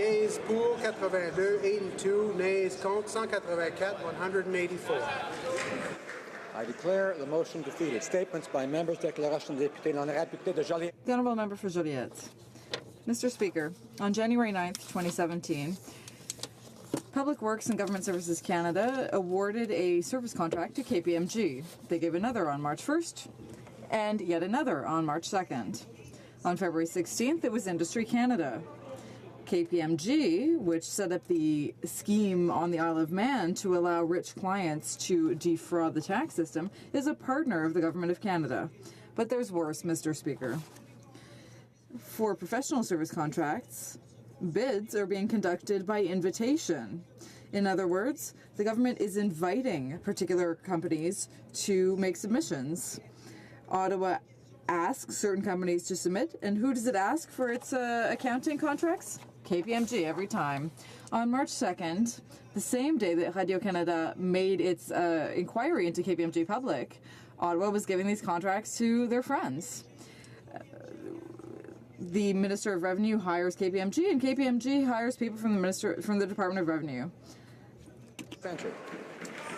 Yeas pour 82, 82, nays contre 184, 184. I declare the motion defeated. Statements by members. Déclaration de député. L'honorable député de Joliette. The Honourable Member for Joliette. Mr. Speaker, on January 9th, 2017, Public Works and Government Services Canada awarded a service contract to KPMG. They gave another on March 1st and yet another on March 2nd. On February 16th, it was Industry Canada. KPMG, which set up the scheme on the Isle of Man to allow rich clients to defraud the tax system, is a partner of the Government of Canada. But there's worse, Mr. Speaker. For professional service contracts, bids are being conducted by invitation. In other words, the government is inviting particular companies to make submissions. Ottawa asks certain companies to submit, and who does it ask for its accounting contracts? KPMG every time. On March 2nd, the same day that Radio-Canada made its inquiry into KPMG Public, Ottawa was giving these contracts to their friends. The Minister of Revenue hires KPMG, and KPMG hires people from the Department of Revenue. Thank you.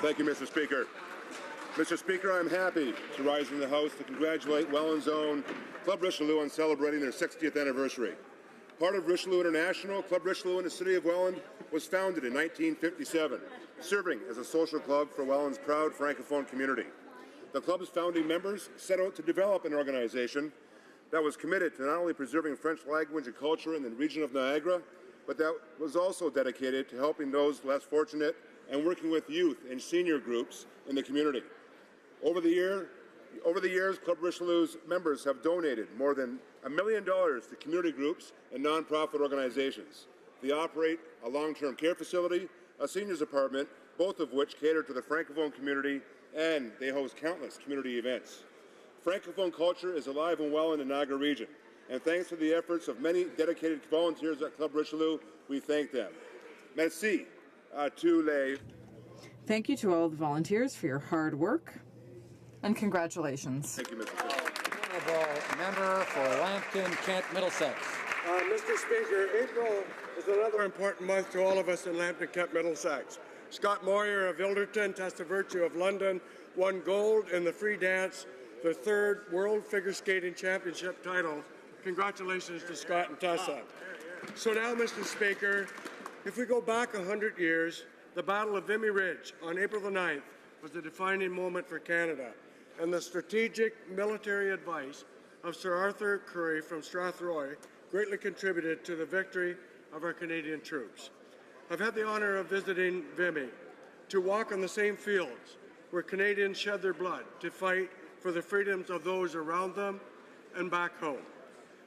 Thank you, Mr. Speaker. Mr. Speaker, I'm happy to rise in the House to congratulate Welland's own Club Richelieu on celebrating their 60th anniversary. Part of Richelieu International, Club Richelieu in the city of Welland was founded in 1957, serving as a social club for Welland's proud Francophone community. The club's founding members set out to develop an organization that was committed to not only preserving French language and culture in the region of Niagara, but that was also dedicated to helping those less fortunate and working with youth and senior groups in the community. Over the years, Club Richelieu's members have donated more than $1 million to community groups and nonprofit organizations. They operate a long-term care facility, a seniors apartment, both of which cater to the Francophone community, and they host countless community events. Francophone culture is alive and well in the Niagara region, and thanks to the efforts of many dedicated volunteers at Club Richelieu, we thank them. Merci à tous les... Thank you to all the volunteers for your hard work, and congratulations. Thank you, Mr. Speaker. Honourable Member for Lambton, Kent, Middlesex. Mr. Speaker, April is another important month to all of us in Lambton, Kent, Middlesex. Scott Moyer of Ilderton, Tessa Virtue of London, won gold in the free dance, the third World Figure Skating Championship title. Congratulations to Scott and Tessa. So now, Mr. Speaker, if we go back 100 years, the Battle of Vimy Ridge on April the 9th was a defining moment for Canada, and the strategic military advice of Sir Arthur Currie from Strathroy greatly contributed to the victory of our Canadian troops. I've had the honour of visiting Vimy, to walk on the same fields where Canadians shed their blood to fight for the freedoms of those around them and back home.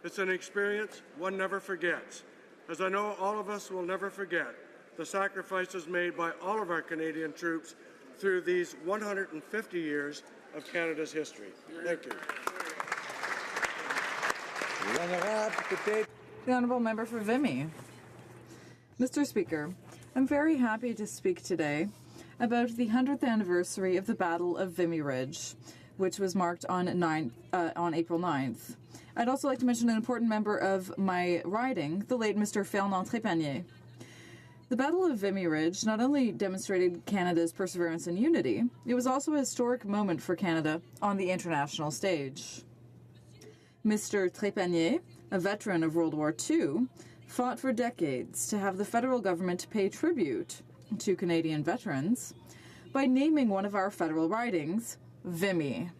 It's an experience one never forgets, as I know all of us will never forget the sacrifices made by all of our Canadian troops through these 150 years of Canada's history. Thank you. The Honourable Member for Vimy. Mr. Speaker, I'm very happy to speak today about the 100th anniversary of the Battle of Vimy Ridge, which was marked on April 9th. I'd also like to mention an important member of my riding, the late Mr. Fernand Trépanier. The Battle of Vimy Ridge not only demonstrated Canada's perseverance and unity, it was also a historic moment for Canada on the international stage. Mr. Trépanier, a veteran of World War II, fought for decades to have the federal government pay tribute to Canadian veterans by naming one of our federal ridings Vimy.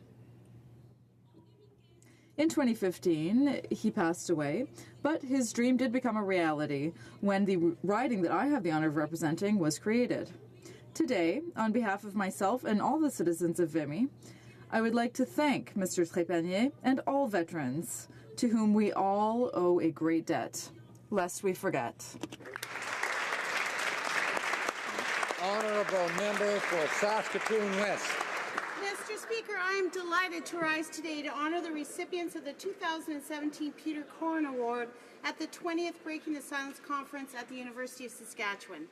In 2015, he passed away, but his dream did become a reality when the riding that I have the honor of representing was created. Today, on behalf of myself and all the citizens of Vimy, I would like to thank Mr. Trépanier and all veterans to whom we all owe a great debt, lest we forget. Honourable Member for Saskatoon West. Mr. Speaker, I am delighted to rise today to honor the recipients of the 2017 Peter Corrin Award at the 20th Breaking the Silence Conference at the University of Saskatchewan.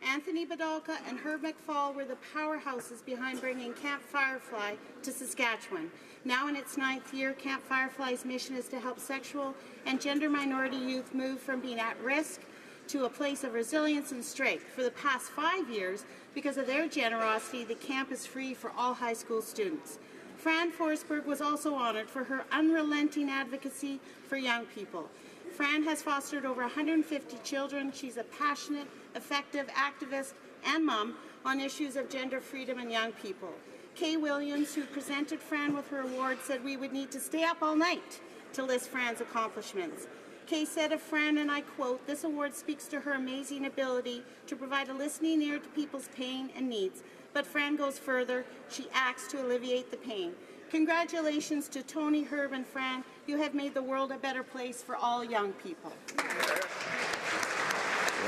Anthony Badalka and Herb McFall were the powerhouses behind bringing Camp Firefly to Saskatchewan. Now in its 9th year, Camp Firefly's mission is to help sexual and gender minority youth move from being at risk to a place of resilience and strength. For the past 5 years, because of their generosity, the camp is free for all high school students. Fran Forsberg was also honored for her unrelenting advocacy for young people. Fran has fostered over 150 children. She's a passionate, effective activist and mom on issues of gender freedom and young people. Kay Williams, who presented Fran with her award, said we would need to stay up all night to list Fran's accomplishments. Kay said of Fran, and I quote, "This award speaks to her amazing ability to provide a listening ear to people's pain and needs. But Fran goes further. She acts to alleviate the pain." Congratulations to Tony, Herb, and Fran. You have made the world a better place for all young people. The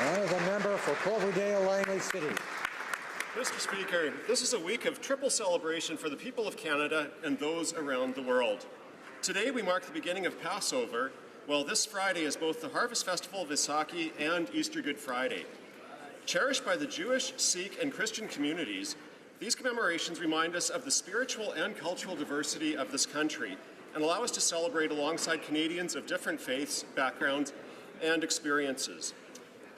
honourable member for Cloverdale, Langley City. Mr. Speaker, this is a week of triple celebration for the people of Canada and those around the world. Today we mark the beginning of Passover, while this Friday is both the Harvest Festival of HoC and Easter Good Friday. Cherished by the Jewish, Sikh, and Christian communities, these commemorations remind us of the spiritual and cultural diversity of this country and allow us to celebrate alongside Canadians of different faiths, backgrounds, and experiences.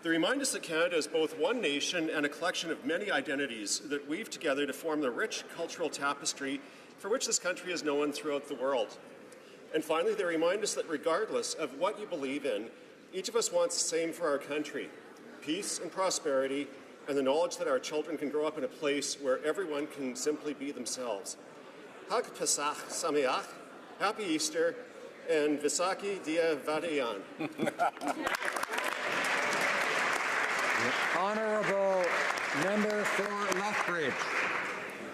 They remind us that Canada is both one nation and a collection of many identities that weave together to form the rich cultural tapestry for which this country is known throughout the world. And finally, they remind us that regardless of what you believe in, each of us wants the same for our country: peace and prosperity, and the knowledge that our children can grow up in a place where everyone can simply be themselves. Hag Pesach Sameach, Happy Easter, and Visaki Dia Vadayan. Honourable member for Lethbridge.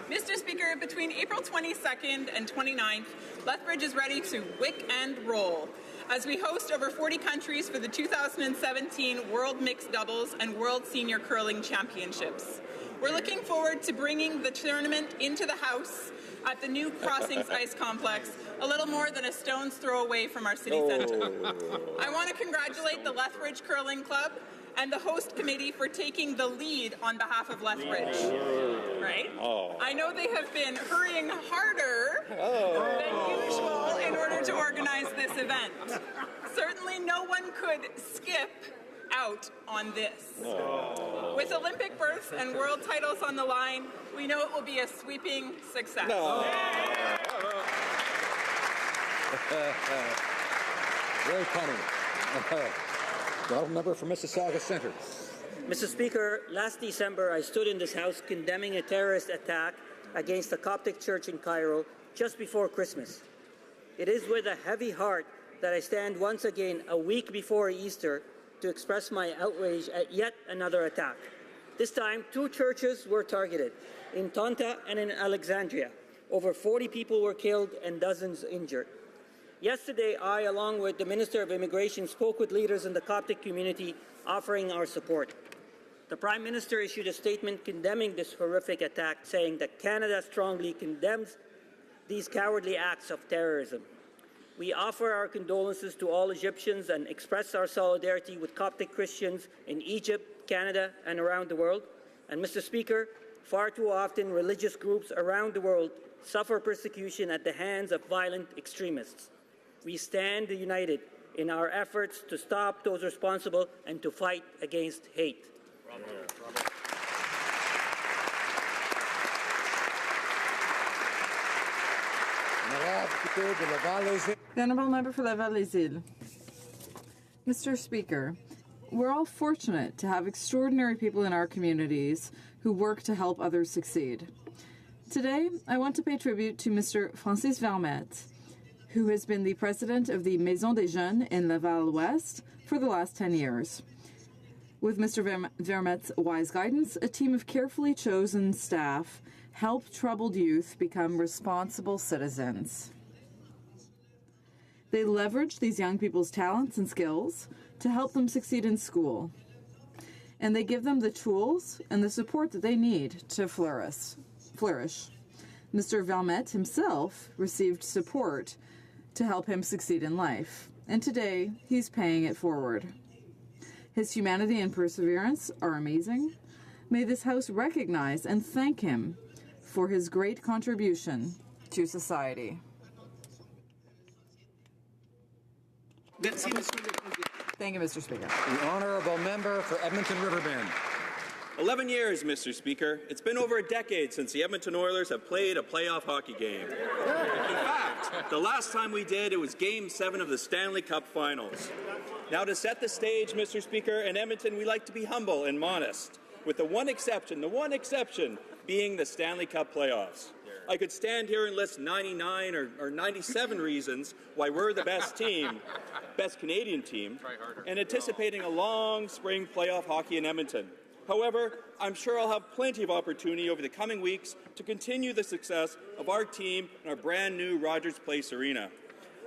Mr. Speaker, between April 22nd and 29th, Lethbridge is ready to wick and roll as we host over 40 countries for the 2017 World Mixed Doubles and World Senior Curling Championships. We're looking forward to bringing the tournament into the house at the new Crossings Ice Complex, a little more than a stone's throw away from our city centre. I want to congratulate the Lethbridge Curling Club and the host committee for taking the lead on behalf of Lethbridge. Right? I know they have been hurrying harder than usual in order to organize this event. Certainly no one could skip out on this. With Olympic berths and world titles on the line, we know it will be a sweeping success. Very funny. The honourable member for Mississauga Centre. Mr. Speaker, last December I stood in this House condemning a terrorist attack against the Coptic Church in Cairo just before Christmas. It is with a heavy heart that I stand once again a week before Easter to express my outrage at yet another attack. This time, 2 churches were targeted, in Tonta and in Alexandria. Over 40 people were killed and dozens injured. Yesterday, I, along with the Minister of Immigration, spoke with leaders in the Coptic community, offering our support. The Prime Minister issued a statement condemning this horrific attack, saying that Canada strongly condemns these cowardly acts of terrorism. We offer our condolences to all Egyptians and express our solidarity with Coptic Christians in Egypt, Canada, and around the world. And, Mr. Speaker, far too often religious groups around the world suffer persecution at the hands of violent extremists. We stand united in our efforts to stop those responsible and to fight against hate. The honourable member for Laval-les-Îles. Mr. Speaker, we're all fortunate to have extraordinary people in our communities who work to help others succeed. Today, I want to pay tribute to Mr. Francis Vermette, who has been the president of the Maison des Jeunes in Laval-Ouest for the last 10 years. With Mr. Vermette's wise guidance, a team of carefully chosen staff helped troubled youth become responsible citizens. They leverage these young people's talents and skills to help them succeed in school. And they give them the tools and the support that they need to flourish. Mr. Vermette himself received support to help him succeed in life, and today he's paying it forward. His humanity and perseverance are amazing. May this House recognize and thank him for his great contribution to society. Thank Thank you, Mr. Speaker. The honourable member for Edmonton Riverbend. 11 years, Mr. Speaker. It's been over a decade since the Edmonton Oilers have played a playoff hockey game. In fact, the last time we did, it was Game 7 of the Stanley Cup Finals. Now, to set the stage, Mr. Speaker, in Edmonton, we like to be humble and modest, with the one exception being the Stanley Cup playoffs. I could stand here and list 99 or 97 reasons why we're the best team, best Canadian team, and anticipating a long spring playoff hockey in Edmonton. However, I'm sure I'll have plenty of opportunity over the coming weeks to continue the success of our team in our brand new Rogers Place Arena.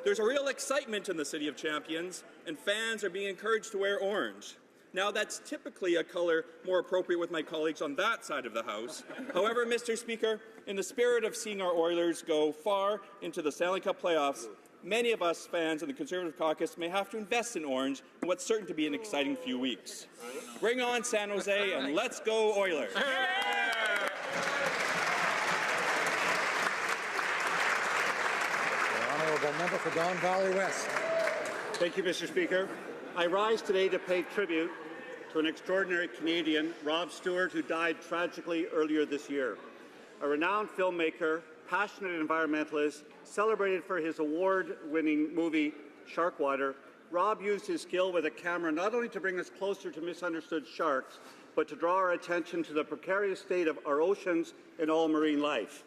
There's a real excitement in the City of Champions, and fans are being encouraged to wear orange. Now, that's typically a color more appropriate with my colleagues on that side of the House. However, Mr. Speaker, in the spirit of seeing our Oilers go far into the Stanley Cup playoffs, many of us fans in the Conservative caucus may have to invest in orange in what's certain to be an exciting few weeks. Bring on San Jose, and let's go Oilers! The honourable member for Don Valley West. Thank you, Mr. Speaker. I rise today to pay tribute to an extraordinary Canadian, Rob Stewart, who died tragically earlier this year. A renowned filmmaker, passionate environmentalist, celebrated for his award-winning movie, Sharkwater, Rob used his skill with a camera not only to bring us closer to misunderstood sharks, but to draw our attention to the precarious state of our oceans and all marine life.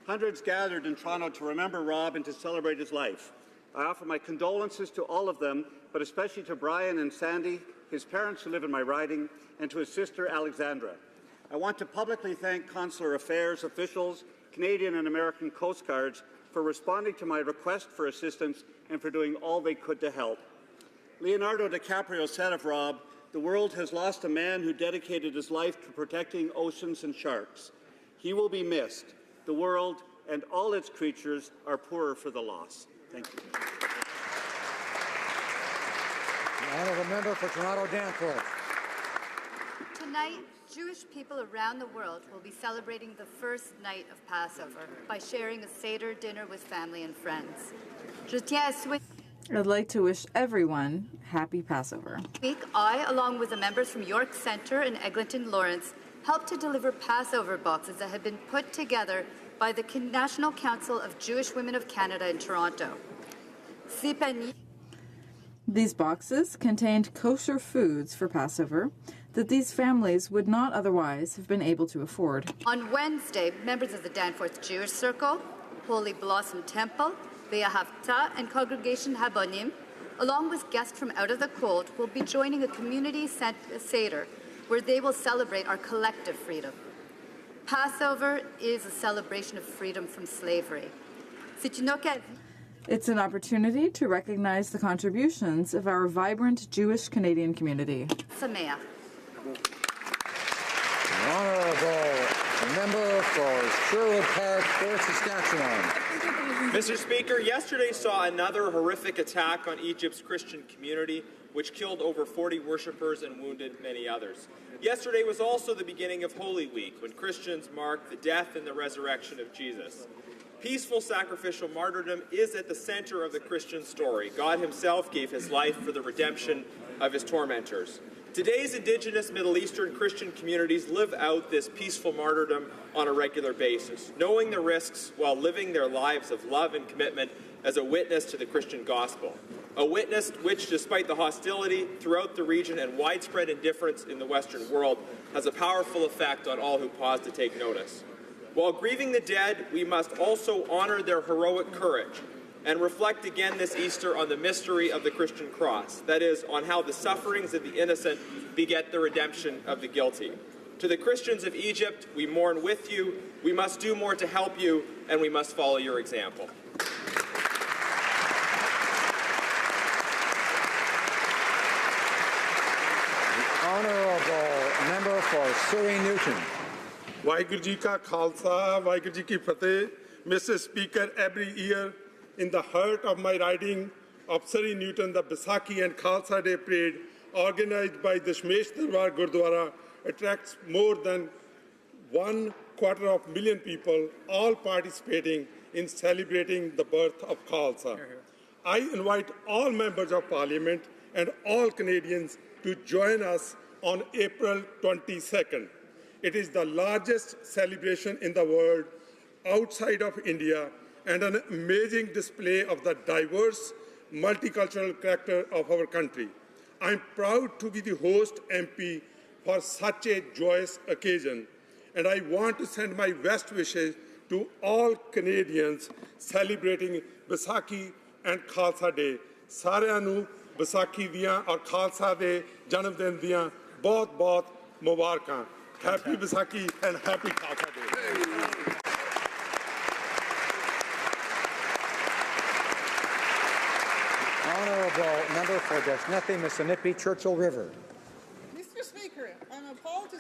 Hundreds gathered in Toronto to remember Rob and to celebrate his life. I offer my condolences to all of them, but especially to Brian and Sandy, his parents who live in my riding, and to his sister Alexandra. I want to publicly thank Consular Affairs officials, Canadian and American Coast Guards for responding to my request for assistance and for doing all they could to help. Leonardo DiCaprio said of Rob, "The world has lost a man who dedicated his life to protecting oceans and sharks. He will be missed. The world and all its creatures are poorer for the loss." Thank you. The honourable member for Toronto Danforth. Tonight, Jewish people around the world will be celebrating the first night of Passover by sharing a Seder dinner with family and friends. I'd like to wish everyone happy Passover. This week, I, along with the members from York Centre and Eglinton Lawrence, helped to deliver Passover boxes that had been put together by the National Council of Jewish Women of Canada in Toronto. These boxes contained kosher foods for Passover that these families would not otherwise have been able to afford. On Wednesday, members of the Danforth Jewish Circle, Holy Blossom Temple, Be'ahavta, and Congregation Habonim, along with guests from out of the cold, will be joining a community Seder where they will celebrate our collective freedom. Passover is a celebration of freedom from slavery. It's an opportunity to recognize the contributions of our vibrant Jewish Canadian community. Sameach. The honourable member for Sherwood Park, Fort Saskatchewan. Mr. Speaker, yesterday saw another horrific attack on Egypt's Christian community, which killed over 40 worshippers and wounded many others. Yesterday was also the beginning of Holy Week, when Christians mark the death and the resurrection of Jesus. Peaceful sacrificial martyrdom is at the center of the Christian story. God himself gave his life for the redemption of his tormentors. Today's Indigenous Middle Eastern Christian communities live out this peaceful martyrdom on a regular basis, knowing the risks while living their lives of love and commitment as a witness to the Christian gospel. A witness which, despite the hostility throughout the region and widespread indifference in the Western world, has a powerful effect on all who pause to take notice. While grieving the dead, we must also honor their heroic courage and reflect again this Easter on the mystery of the Christian cross, that is, on how the sufferings of the innocent beget the redemption of the guilty. To the Christians of Egypt, we mourn with you, we must do more to help you, and we must follow your example. The honourable member for Surrey Newton. Waheguru Ji Ka Khalsa, Waheguru Ji Ki Fateh. Mr. Speaker, every year in the heart of my riding of Surrey Newton, the Baisakhi and Khalsa Day Parade, organized by the Shmesh Darbar Gurdwara, attracts more than 250,000 people, all participating in celebrating the birth of Khalsa. I invite all members of Parliament and all Canadians to join us on April 22nd. It is the largest celebration in the world outside of India and an amazing display of the diverse, multicultural character of our country. I'm proud to be the host MP for such a joyous occasion, and I want to send my best wishes to all Canadians celebrating Vaisakhi and Khalsa Day. ਸਾਰਿਆਂ ਨੂੰ ਵਿਸਾਖੀ ਦੀਆਂ ਔਰ ਖਾਲਸਾ ਦੇ ਜਨਮ ਦਿਨ ਦੀਆਂ ਬਹੁਤ-ਬਹੁਤ ਮੁਬਾਰਕਾਂ। Happy Vaisakhi and happy Khalsa Day. Honourable member for Desnethie, Missinippi, Churchill River. Mr. Speaker, I'm appalled to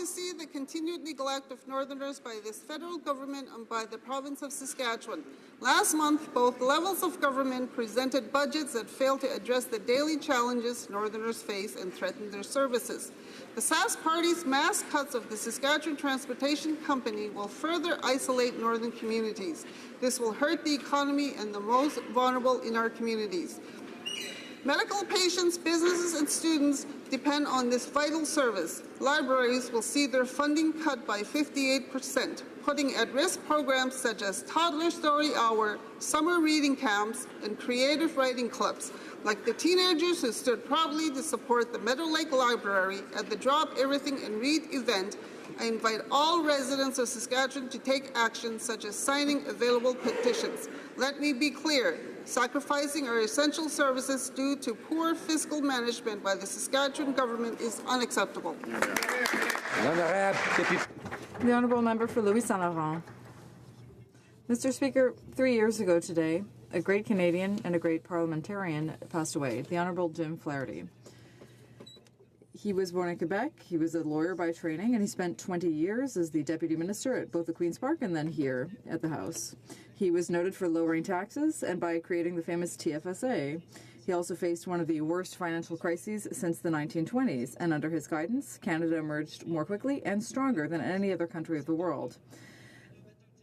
see the continued neglect of Northerners by this federal government and by the province of Saskatchewan. Last month, both levels of government presented budgets that failed to address the daily challenges Northerners face and threaten their services. The Sask Party's mass cuts of the Saskatchewan Transportation Company will further isolate northern communities. This will hurt the economy and the most vulnerable in our communities. Medical patients, businesses, and students depend on this vital service. Libraries will see their funding cut by 58%, putting at risk programs such as Toddler Story Hour, summer reading camps, and creative writing clubs. Like the teenagers who stood proudly to support the Meadow Lake Library at the Drop Everything and Read event, I invite all residents of Saskatchewan to take action such as signing available petitions. Let me be clear. Sacrificing our essential services due to poor fiscal management by the Saskatchewan government is unacceptable. The Honourable Member for Louis Saint Laurent. Mr. Speaker, 3 years ago today, a great Canadian and a great parliamentarian passed away, the Honourable Jim Flaherty. He was born in Quebec, he was a lawyer by training, and he spent 20 years as the Deputy Minister at both the Queen's Park and then here at the House. He was noted for lowering taxes and by creating the famous TFSA. He also faced one of the worst financial crises since the 1920s, and under his guidance, Canada emerged more quickly and stronger than any other country of the world.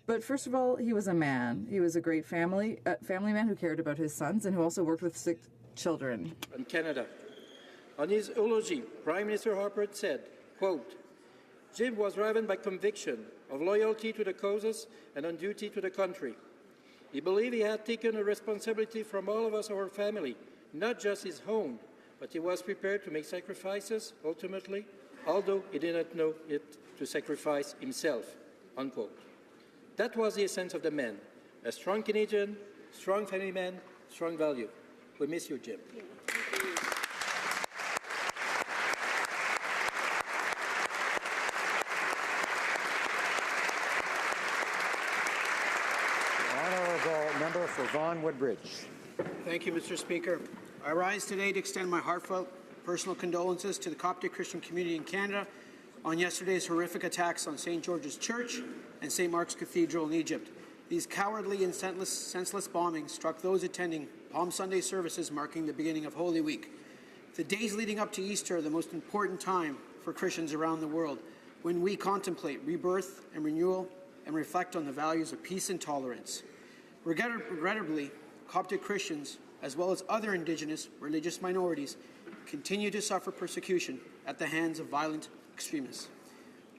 But first of all, he was a man. He was a great family man who cared about his sons and who also worked with sick children. In Canada. On his eulogy, Prime Minister Harper said, quote, Jim was driven by conviction of loyalty to the causes and on duty to the country. He believed he had taken a responsibility from all of us, our family, not just his own, but he was prepared to make sacrifices, ultimately, although he did not know it, to sacrifice himself, unquote. That was the essence of the man, a strong Canadian, strong family man, strong value. We miss you, Jim. Member for Vaughan Woodbridge. Thank you, Mr. Speaker. I rise today to extend my heartfelt personal condolences to the Coptic Christian community in Canada on yesterday's horrific attacks on St. George's Church and St. Mark's Cathedral in Egypt. These cowardly and senseless bombings struck those attending Palm Sunday services marking the beginning of Holy Week. The days leading up to Easter are the most important time for Christians around the world, when we contemplate rebirth and renewal and reflect on the values of peace and tolerance. Regrettably, Coptic Christians, as well as other Indigenous religious minorities, continue to suffer persecution at the hands of violent extremists.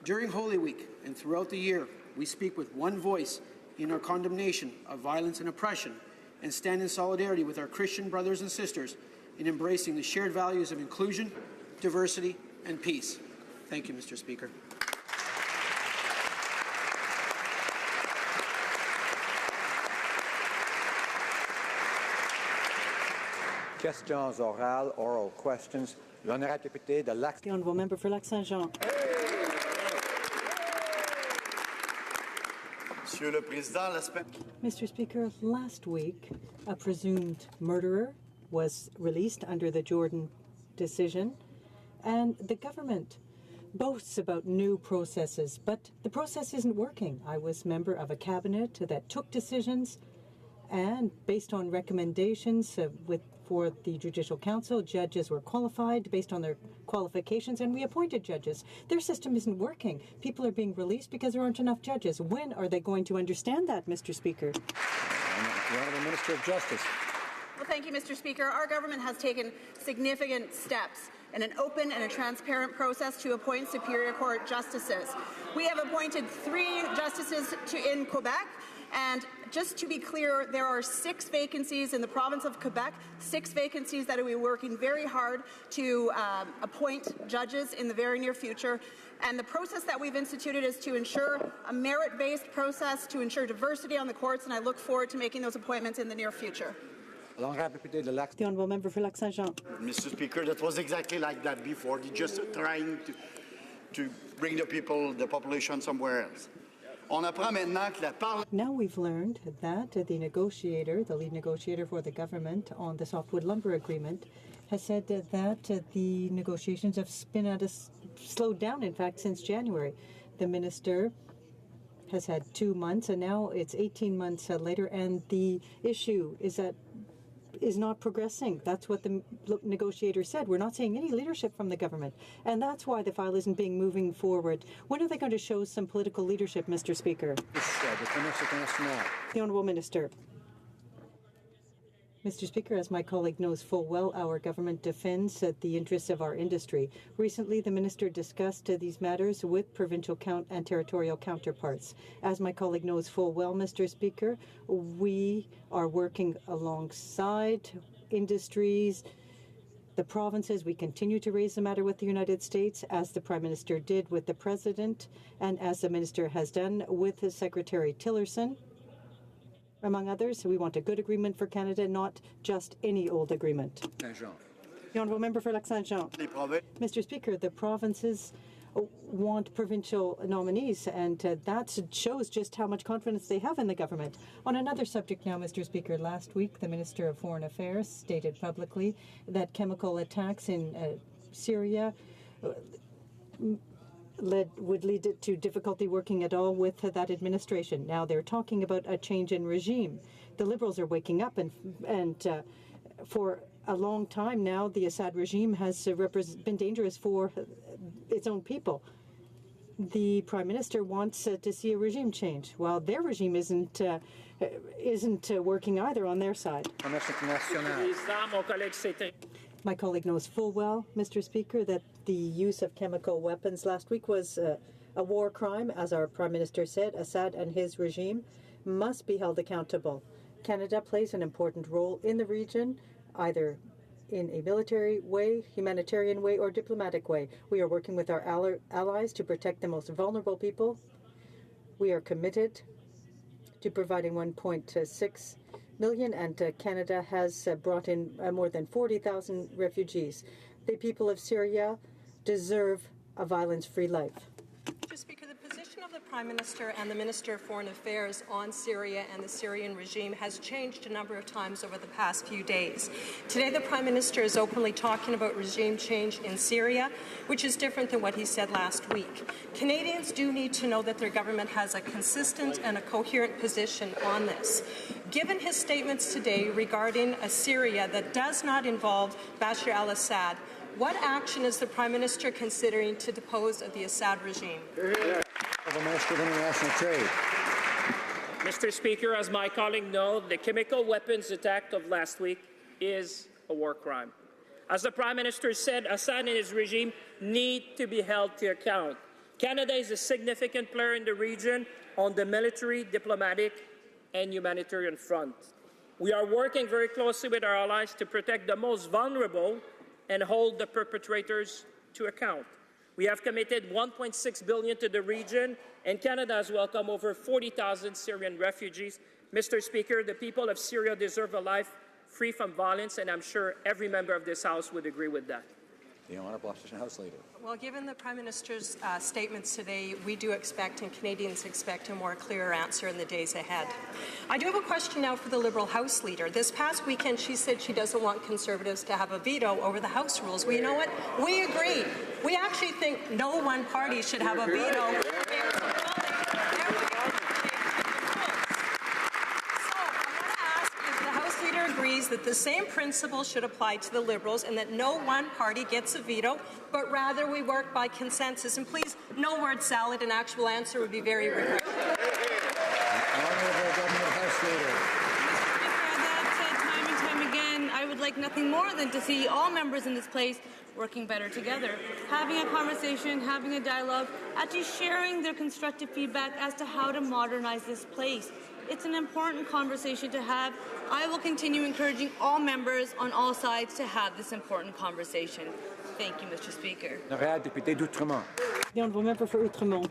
During Holy Week and throughout the year, we speak with one voice in our condemnation of violence and oppression and stand in solidarity with our Christian brothers and sisters in embracing the shared values of inclusion, diversity, and peace. Thank you, Mr. Speaker. Questions orales, oral questions. L'honorable député de Lac. The Honourable Member for Lac-Saint-Jean. Mr. Speaker, last week, a presumed murderer was released under the Jordan decision, and the government boasts about new processes, but the process isn't working. I was member of a cabinet that took decisions, and based on recommendations for the Judicial Council, judges were qualified based on their qualifications, and we appointed judges. Their system isn't working. People are being released because there aren't enough judges. When are they going to understand that, Mr. Speaker? The Honourable Minister of Justice. Well, thank you, Mr. Speaker. Our government has taken significant steps in an open and a transparent process to appoint Superior Court justices. We have appointed 3 justices in Quebec, and just to be clear, there are 6 vacancies in the province of Quebec, 6 vacancies that we're working very hard to appoint judges in the very near future. And the process that we've instituted is to ensure a merit-based process, to ensure diversity on the courts, and I look forward to making those appointments in the near future. The Honourable Member for Lac Saint-Jean. Mr. Speaker, that was exactly like that before. They're just trying to bring the population somewhere else. Now we've learned that the lead negotiator for the government on the softwood lumber agreement, has said that the negotiations have slowed down, in fact, since January. The minister has had 2 months, and now it's 18 months later, and the issue is not progressing. That's what the negotiator said. We're not seeing any leadership from the government, and that's why the file isn't moving forward. When are they going to show some political leadership, Mr. Speaker? The Honourable Minister. Mr. Speaker, as my colleague knows full well, our government defends the interests of our industry. Recently, the minister discussed these matters with provincial and territorial counterparts. As my colleague knows full well, Mr. Speaker, we are working alongside industries, the provinces. We continue to raise the matter with the United States, as the Prime Minister did with the President, and as the Minister has done with his Secretary Tillerson. Among others, we want a good agreement for Canada, not just any old agreement. The Honourable Member for Lac Saint-Jean. Mr. Speaker, the provinces want provincial nominees, and that shows just how much confidence they have in the government. On another subject now, Mr. Speaker, last week the Minister of Foreign Affairs stated publicly that chemical attacks in Syria would lead to difficulty working at all with that administration. Now they're talking about a change in regime. The Liberals are waking up, and for a long time now, the Assad regime has been dangerous for its own people. The Prime Minister wants to see a regime change, while their regime isn't working either on their side. My colleague knows full well, Mr. Speaker, that the use of chemical weapons last week was a war crime. As our Prime Minister said, Assad and his regime must be held accountable. Canada plays an important role in the region, either in a military way, humanitarian way, or diplomatic way. We are working with our allies to protect the most vulnerable people. We are committed to providing 1.6 million, and Canada has brought in more than 40,000 refugees. The people of Syria deserve a violence-free life. Mr. Speaker, the position of the Prime Minister and the Minister of Foreign Affairs on Syria and the Syrian regime has changed a number of times over the past few days. Today, the Prime Minister is openly talking about regime change in Syria, which is different than what he said last week. Canadians do need to know that their government has a consistent and a coherent position on this. Given his statements today regarding a Syria that does not involve Bashar al-Assad, what action is the Prime Minister considering to depose of the Assad regime? The Minister of International Trade. Mr. Speaker, as my colleague knows, the chemical weapons attack of last week is a war crime. As the Prime Minister said, Assad and his regime need to be held to account. Canada is a significant player in the region on the military, diplomatic, and humanitarian front. We are working very closely with our allies to protect the most vulnerable and hold the perpetrators to account. We have committed $1.6 billion to the region, and Canada has welcomed over 40,000 Syrian refugees. Mr. Speaker, the people of Syria deserve a life free from violence, and I'm sure every member of this House would agree with that. The Honourable Opposition House Leader. Well, given the Prime Minister's statements today, we do expect, and Canadians expect, a more clear answer in the days ahead. I do have a question now for the Liberal House Leader. This past weekend, she said she doesn't want Conservatives to have a veto over the House rules. Well, you know what? We agree. We actually think no one party should have a veto. Agrees that the same principle should apply to the Liberals and that no one party gets a veto, but rather we work by consensus. And please, no word salad, an actual answer would be very refreshing. Honourable Government House Leader. Mr. Speaker, that time and time again, would like nothing more than to see all members in this place working better together, having a conversation, having a dialogue, actually sharing their constructive feedback as to how to modernize this place. It's an important conversation to have. I will continue encouraging all members on all sides to have this important conversation. Thank you, Mr. Speaker. Député d'Outremont. The honourable member for Outremont.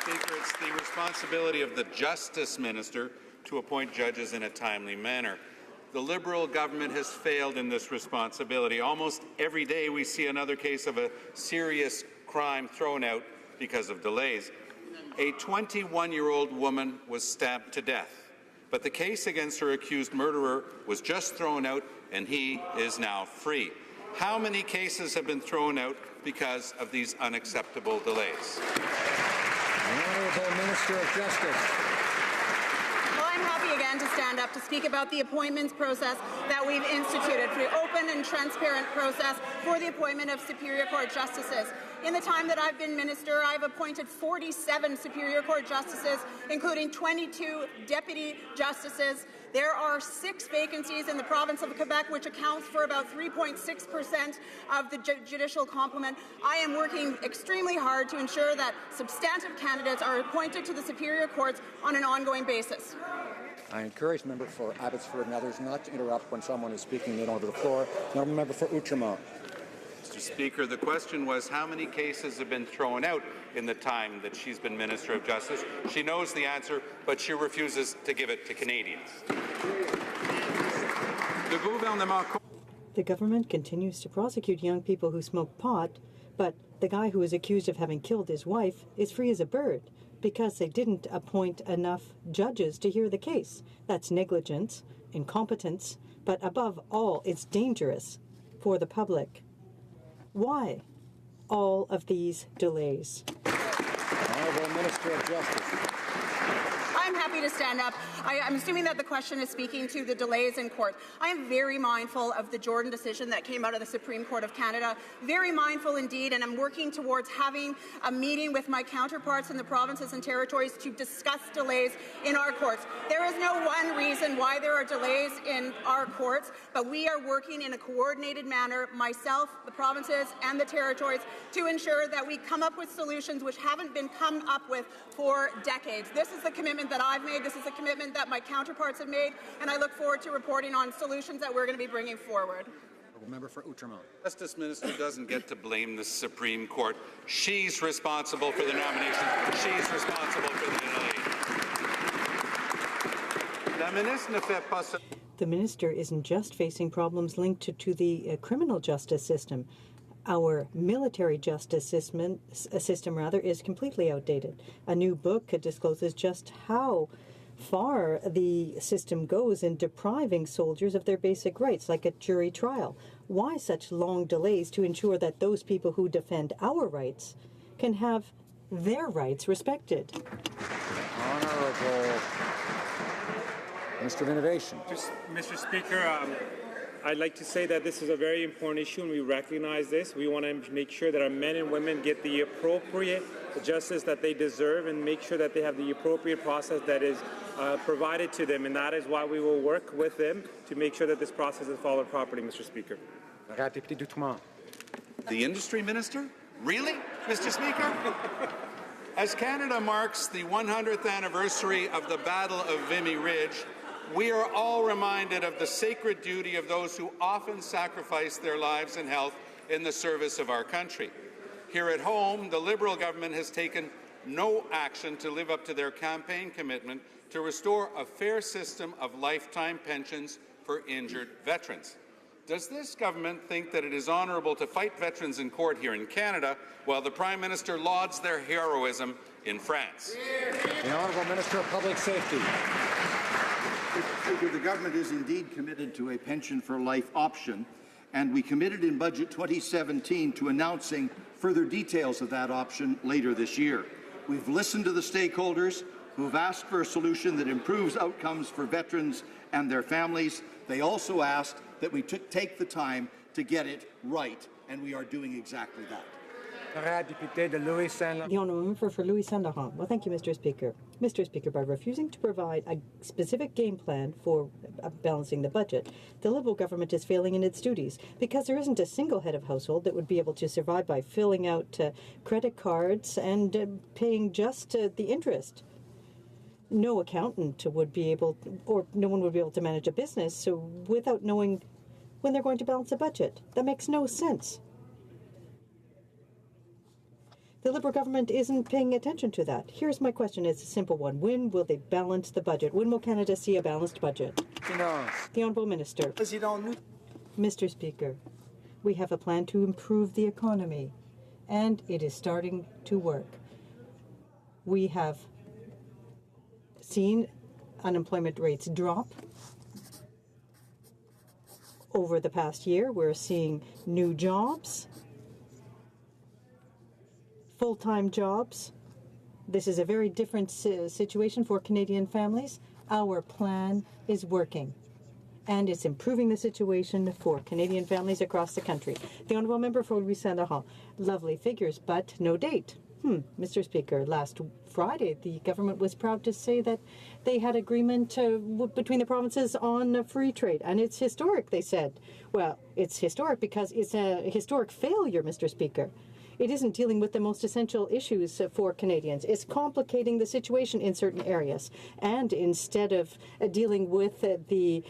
Speaker, it's the responsibility of the Justice Minister to appoint judges in a timely manner. The Liberal government has failed in this responsibility. Almost every day we see another case of a serious crime thrown out because of delays. A 21-year-old woman was stabbed to death, but the case against her accused murderer was just thrown out and he is now free. How many cases have been thrown out because of these unacceptable delays? The Honourable Minister of Justice. Well, I'm happy again to stand up to speak about the appointments process that we've instituted for the open and transparent process for the appointment of Superior Court justices. In the time that I've been minister, I've appointed 47 Superior Court justices, including 22 deputy justices. There are 6 vacancies in the province of Quebec, which accounts for about 3.6% of the judicial complement. I am working extremely hard to ensure that substantive candidates are appointed to the Superior Courts on an ongoing basis. I encourage member for Abbotsford and others not to interrupt when someone is speaking. They don't have the floor. Now, member for Outremont. Mr. Speaker, the question was how many cases have been thrown out in the time that she's been Minister of Justice. She knows the answer, but she refuses to give it to Canadians. The government continues to prosecute young people who smoke pot, but the guy who is accused of having killed his wife is free as a bird because they didn't appoint enough judges to hear the case. That's negligence, incompetence, but above all, it's dangerous for the public. Why all of these delays? Honourable Minister of Justice. I'm happy to stand up. I'm assuming that the question is speaking to the delays in court. I am very mindful of the Jordan decision that came out of the Supreme Court of Canada, very mindful indeed, and I'm working towards having a meeting with my counterparts in the provinces and territories to discuss delays in our courts. There is no one reason why there are delays in our courts, but we are working in a coordinated manner, myself, the provinces, and the territories, to ensure that we come up with solutions which haven't been come up with for decades. This is the commitment that I've made. This is a commitment that my counterparts have made, and I look forward to reporting on solutions that we're going to be bringing forward. Member for Outremont. Justice Minister doesn't get to blame the Supreme Court. She's responsible for the nomination. She's responsible for the delay. The minister isn't just facing problems linked to the criminal justice system. Our military justice system is completely outdated. A new book discloses just how far the system goes in depriving soldiers of their basic rights, like a jury trial. Why such long delays to ensure that those people who defend our rights can have their rights respected? Honourable Minister of Innovation. Mr. Speaker, I'd like to say that this is a very important issue and we recognize this. We want to make sure that our men and women get the appropriate justice that they deserve and make sure that they have the appropriate process that is provided to them, and that is why we will work with them to make sure that this process is followed properly, Mr. Speaker. The Industry Minister? Really, Mr. Speaker? As Canada marks the 100th anniversary of the Battle of Vimy Ridge, we are all reminded of the sacred duty of those who often sacrifice their lives and health in the service of our country. Here at home, the Liberal government has taken no action to live up to their campaign commitment to restore a fair system of lifetime pensions for injured veterans. Does this government think that it is honourable to fight veterans in court here in Canada while the Prime Minister lauds their heroism in France? The Honourable Minister of Public Safety. Mr. Speaker, the government is indeed committed to a pension for life option, and we committed in Budget 2017 to announcing further details of that option later this year. We've listened to the stakeholders who have asked for a solution that improves outcomes for veterans and their families. They also asked that we take the time to get it right, and we are doing exactly that. The honourable member for Louis Saint-Laurent. Well, thank you, Mr. Speaker. Mr. Speaker, by refusing to provide a specific game plan for balancing the budget, the Liberal government is failing in its duties because there isn't a single head of household that would be able to survive by filling out credit cards and paying just the interest. No accountant would be able, or no one would be able to manage a business without knowing when they're going to balance a budget. That makes no sense. The Liberal government isn't paying attention to that. Here's my question. It's a simple one. When will they balance the budget? When will Canada see a balanced budget? The Honourable Minister. Mr. Speaker, we have a plan to improve the economy, and it is starting to work. We have seen unemployment rates drop over the past year. We're seeing new jobs, full-time jobs. This is a very different situation for Canadian families. Our plan is working, and it's improving the situation for Canadian families across the country. The Honourable Member for Louis-Saint-Laurent. Lovely figures, but no date. Mr. Speaker, last Friday, the government was proud to say that they had agreement between the provinces on free trade, and it's historic, they said. Well, it's historic because it's a historic failure, Mr. Speaker. It isn't dealing with the most essential issues for Canadians. It's complicating the situation in certain areas. And instead of dealing with the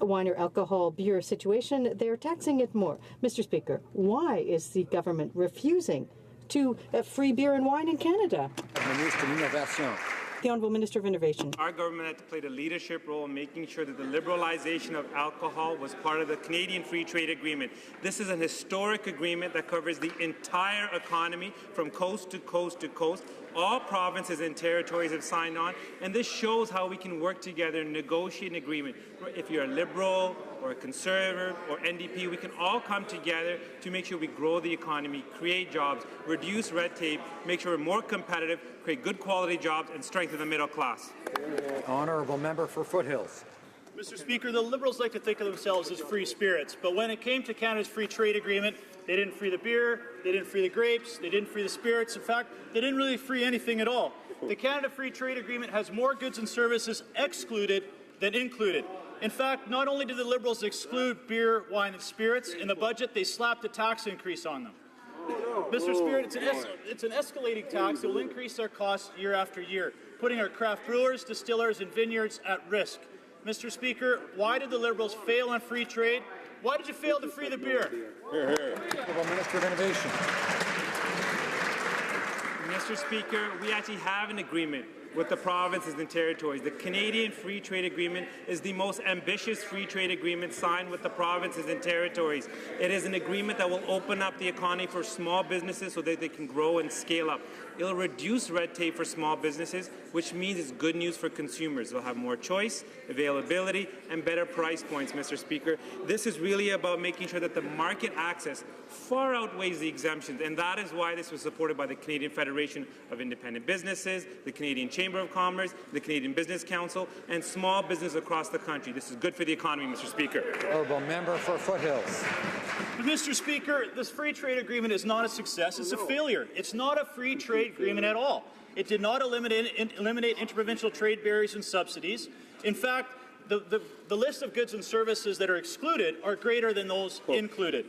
wine or alcohol beer situation, they're taxing it more. Mr. Speaker, why is the government refusing to free beer and wine in Canada? The Honourable Minister of Innovation. Our government had to play the leadership role in making sure that the liberalization of alcohol was part of the Canadian Free Trade Agreement. This is an historic agreement that covers the entire economy from coast to coast to coast. All provinces and territories have signed on, and this shows how we can work together and negotiate an agreement. If you're a Liberal or a Conservative or NDP, we can all come together to make sure we grow the economy, create jobs, reduce red tape, make sure we're more competitive, create good quality jobs, and strengthen the middle class. Honourable Member for Foothills. Mr. Speaker, the Liberals like to think of themselves as free spirits, but when it came to Canada's free trade agreement, they didn't free the beer, they didn't free the grapes, they didn't free the spirits. In fact, they didn't really free anything at all. The Canada Free Trade Agreement has more goods and services excluded than included. In fact, not only did the Liberals exclude beer, wine, and spirits in the budget, they slapped a tax increase on them. Mr. Speaker, it's an escalating tax that will increase their costs year after year, putting our craft brewers, distillers, and vineyards at risk. Mr. Speaker, why did the Liberals fail on free trade? Why did you fail to free the beer? Minister of Innovation. Mr. Speaker, we actually have an agreement with the provinces and territories. The Canadian Free Trade Agreement is the most ambitious free trade agreement signed with the provinces and territories. It is an agreement that will open up the economy for small businesses so that they can grow and scale up. It'll reduce red tape for small businesses, which means it's good news for consumers. They'll have more choice, availability, and better price points, Mr. Speaker. This is really about making sure that the market access far outweighs the exemptions, and that is why this was supported by the Canadian Federation of Independent Businesses, the Canadian Chamber of Commerce, the Canadian Business Council, and small business across the country. This is good for the economy, Mr. Speaker. Honourable Member for Foothills. Mr. Speaker, this free trade agreement is not a success. It's a failure. It's not a free trade agreement at all. It did not eliminate interprovincial trade barriers and subsidies. In fact, the list of goods and services that are excluded are greater than those included.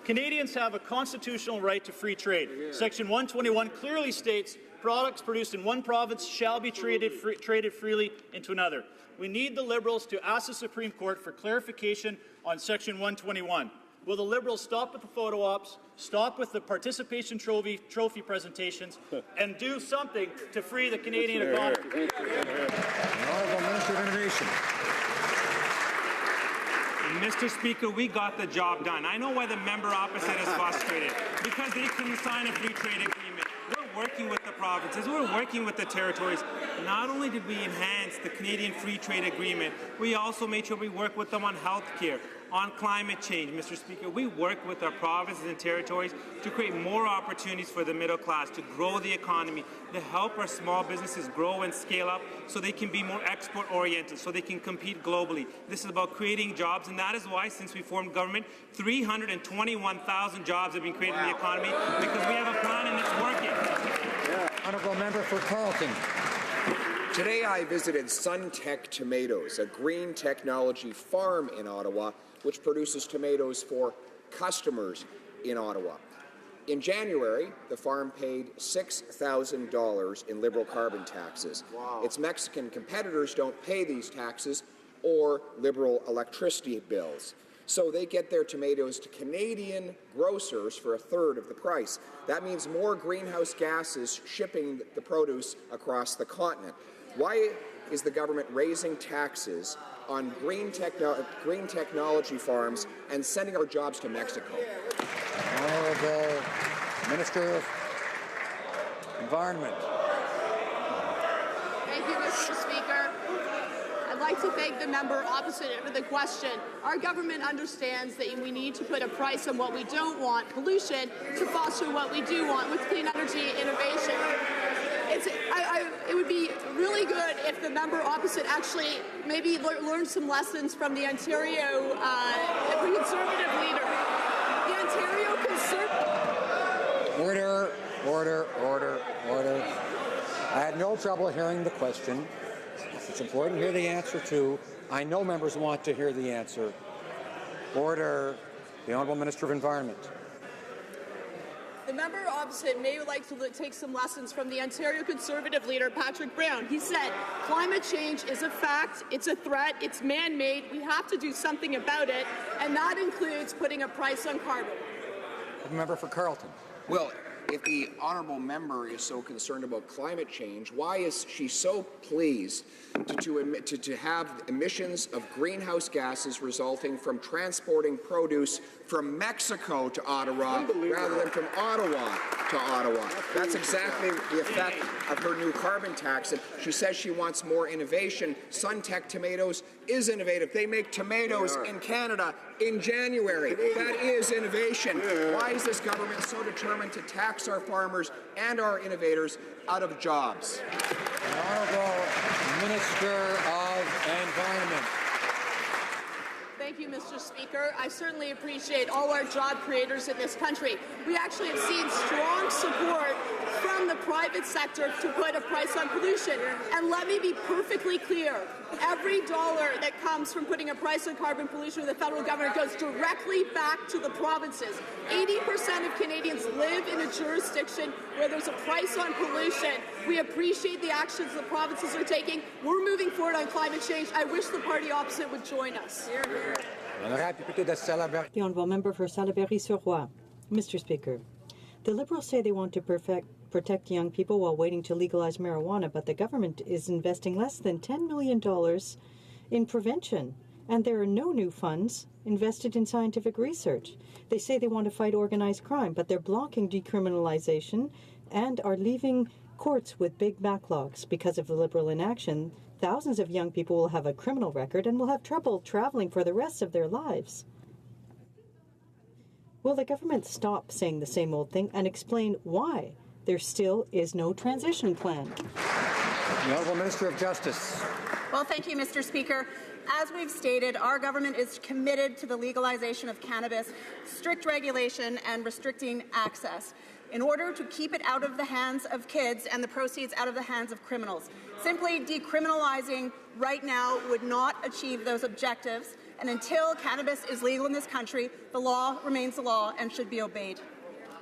Canadians have a constitutional right to free trade. Section 121 clearly states products produced in one province shall be traded freely into another. We need the Liberals to ask the Supreme Court for clarification on Section 121. Will the Liberals stop with the photo ops, stop with the participation trophy presentations, and do something to free the Canadian economy? Honourable Minister of Innovation. Mr. Speaker, we got the job done. I know why the member opposite is frustrated, because they couldn't sign a free trade agreement. We're working with the provinces, we're working with the territories. Not only did we enhance the Canadian Free Trade Agreement, we also made sure we work with them on health care, on climate change. Mr. Speaker, we work with our provinces and territories to create more opportunities for the middle class, to grow the economy, to help our small businesses grow and scale up so they can be more export-oriented, so they can compete globally. This is about creating jobs, and that is why, since we formed government, 321,000 jobs have been created in the economy, because we have a plan and it's working. Honourable Member for Carleton. Today I visited SunTech Tomatoes, a green technology farm in Ottawa, which produces tomatoes for customers in Ottawa. In January, the farm paid $6,000 in Liberal carbon taxes. Wow. Its Mexican competitors don't pay these taxes or Liberal electricity bills. So they get their tomatoes to Canadian grocers for a third of the price. That means more greenhouse gases shipping the produce across the continent. Why is the government raising taxes on green technology farms and sending our jobs to Mexico? Honourable Minister of Environment. Thank you, Mr. Speaker. I'd like to thank the member opposite for the question. Our government understands that we need to put a price on what we don't want, pollution, to foster what we do want with clean energy innovation. It would be really good if the member opposite actually maybe learned some lessons from the Ontario Conservative leader. The Ontario Conservative... Order. I had no trouble hearing the question. It's important to hear the answer, too. I know members want to hear the answer. Order. The Honourable Minister of Environment. The member opposite may like to take some lessons from the Ontario Conservative leader, Patrick Brown. He said, climate change is a fact, it's a threat, it's man-made, we have to do something about it, and that includes putting a price on carbon. The member for Carleton. Well, if the honourable member is so concerned about climate change, why is she so pleased to have emissions of greenhouse gases resulting from transporting produce from Mexico to Ottawa rather than from Ottawa to Ottawa? That's exactly the effect of her new carbon tax. And she says she wants more innovation. SunTech Tomatoes is innovative. They make tomatoes in Canada in January. That is innovation. Why is this government so determined to tax our farmers and our innovators out of jobs? The Honourable Minister of Environment. Thank you, Mr. Speaker. I certainly appreciate all our job creators in this country. We actually have seen strong support from the private sector to put a price on pollution. And let me be perfectly clear. Every dollar that comes from putting a price on carbon pollution with the federal government goes directly back to the provinces. 80% of Canadians live in a jurisdiction where there's a price on pollution. We appreciate the actions the provinces are taking. We're moving forward on climate change. I wish the party opposite would join us. The Honourable Member for Salaberry-sur-Roi. Mr. Speaker, the Liberals say they want to protect young people while waiting to legalize marijuana, but the government is investing less than $10 million in prevention, and there are no new funds invested in scientific research. They say they want to fight organized crime, but they're blocking decriminalization and are leaving courts with big backlogs. Because of the Liberal inaction, thousands of young people will have a criminal record and will have trouble traveling for the rest of their lives. Will the government stop saying the same old thing and explain why there still is no transition plan? The Honourable Minister of Justice. Well, thank you, Mr. Speaker. As we've stated, our government is committed to the legalization of cannabis, strict regulation, and restricting access in order to keep it out of the hands of kids and the proceeds out of the hands of criminals. Simply decriminalizing right now would not achieve those objectives, and until cannabis is legal in this country, the law remains the law and should be obeyed.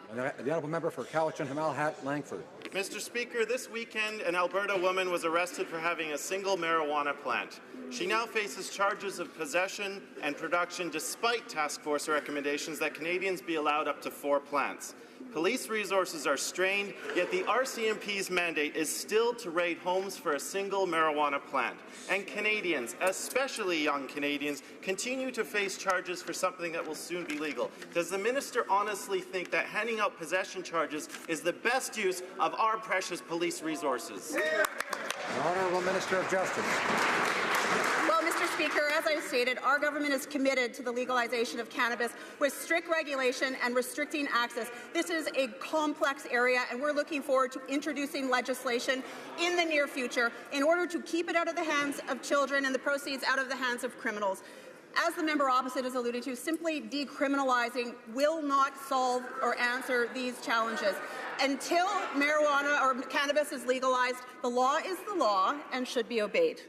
And the Honourable Member for Cowichan, Hamilhat, Langford. Mr. Speaker, this weekend an Alberta woman was arrested for having a single marijuana plant. She now faces charges of possession and production despite task force recommendations that Canadians be allowed up to 4 plants. Police resources are strained, yet the RCMP's mandate is still to raid homes for a single marijuana plant. And Canadians, especially young Canadians, continue to face charges for something that will soon be legal. Does the minister honestly think that handing out possession charges is the best use of our precious police resources? The Honourable Minister of Justice. Well, Mr. Speaker, as I stated, our government is committed to the legalization of cannabis with strict regulation and restricting access. This is a complex area, and we're looking forward to introducing legislation in the near future in order to keep it out of the hands of children and the proceeds out of the hands of criminals. As the member opposite has alluded to, simply decriminalizing will not solve or answer these challenges. Until marijuana or cannabis is legalized, the law is the law and should be obeyed.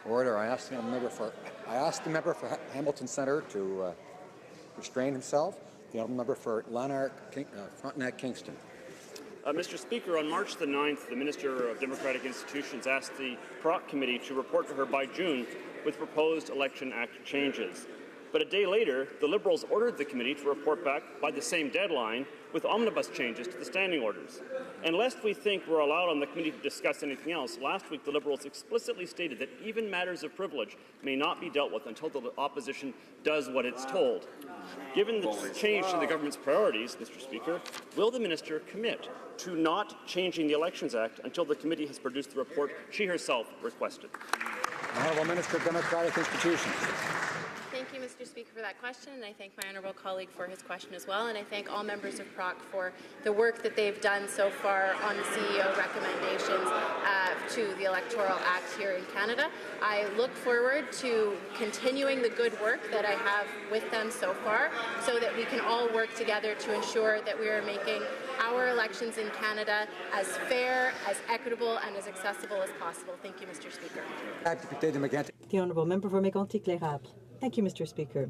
Order. I asked the member for Hamilton Centre to restrain himself. The honourable member for Lanark, Frontenac, Kingston. Mr. Speaker, on March the 9th, the Minister of Democratic Institutions asked the PROC Committee to report to her by June with proposed Election Act changes. But a day later, the Liberals ordered the committee to report back by the same deadline with omnibus changes to the standing orders. And lest we think we're allowed on the committee to discuss anything else, last week the Liberals explicitly stated that even matters of privilege may not be dealt with until the opposition does what it's told. Given the change to the government's priorities, Mr. Speaker, will the minister commit to not changing the Elections Act until the committee has produced the report she herself requested? Honourable Minister of Democratic Institutions. Thank you, Mr. Speaker, for that question, and I thank my honourable colleague for his question as well, and I thank all members of PROC for the work that they've done so far on the CEO recommendations to the Electoral Act here in Canada. I look forward to continuing the good work that I have with them so far so that we can all work together to ensure that we are making our elections in Canada as fair, as equitable, and as accessible as possible. Thank you, Mr. Speaker. The Honourable Member for Mégantic-L'Érable. Thank you, Mr. Speaker.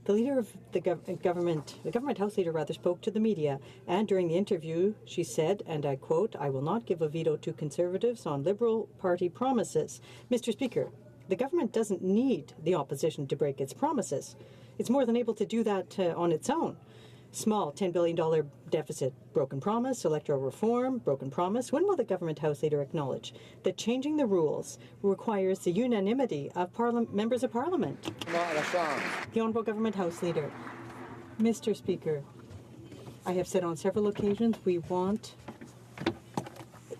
The leader of the government House leader rather, spoke to the media, and during the interview she said, and I quote, "I will not give a veto to Conservatives on Liberal Party promises." Mr. Speaker, the government doesn't need the opposition to break its promises. It's more than able to do that on its own. Small $10 billion deficit, broken promise. Electoral reform, broken promise. When will the government House leader acknowledge that changing the rules requires the unanimity of members of Parliament? The Honourable Government House Leader. Mr. Speaker, I have said on several occasions we want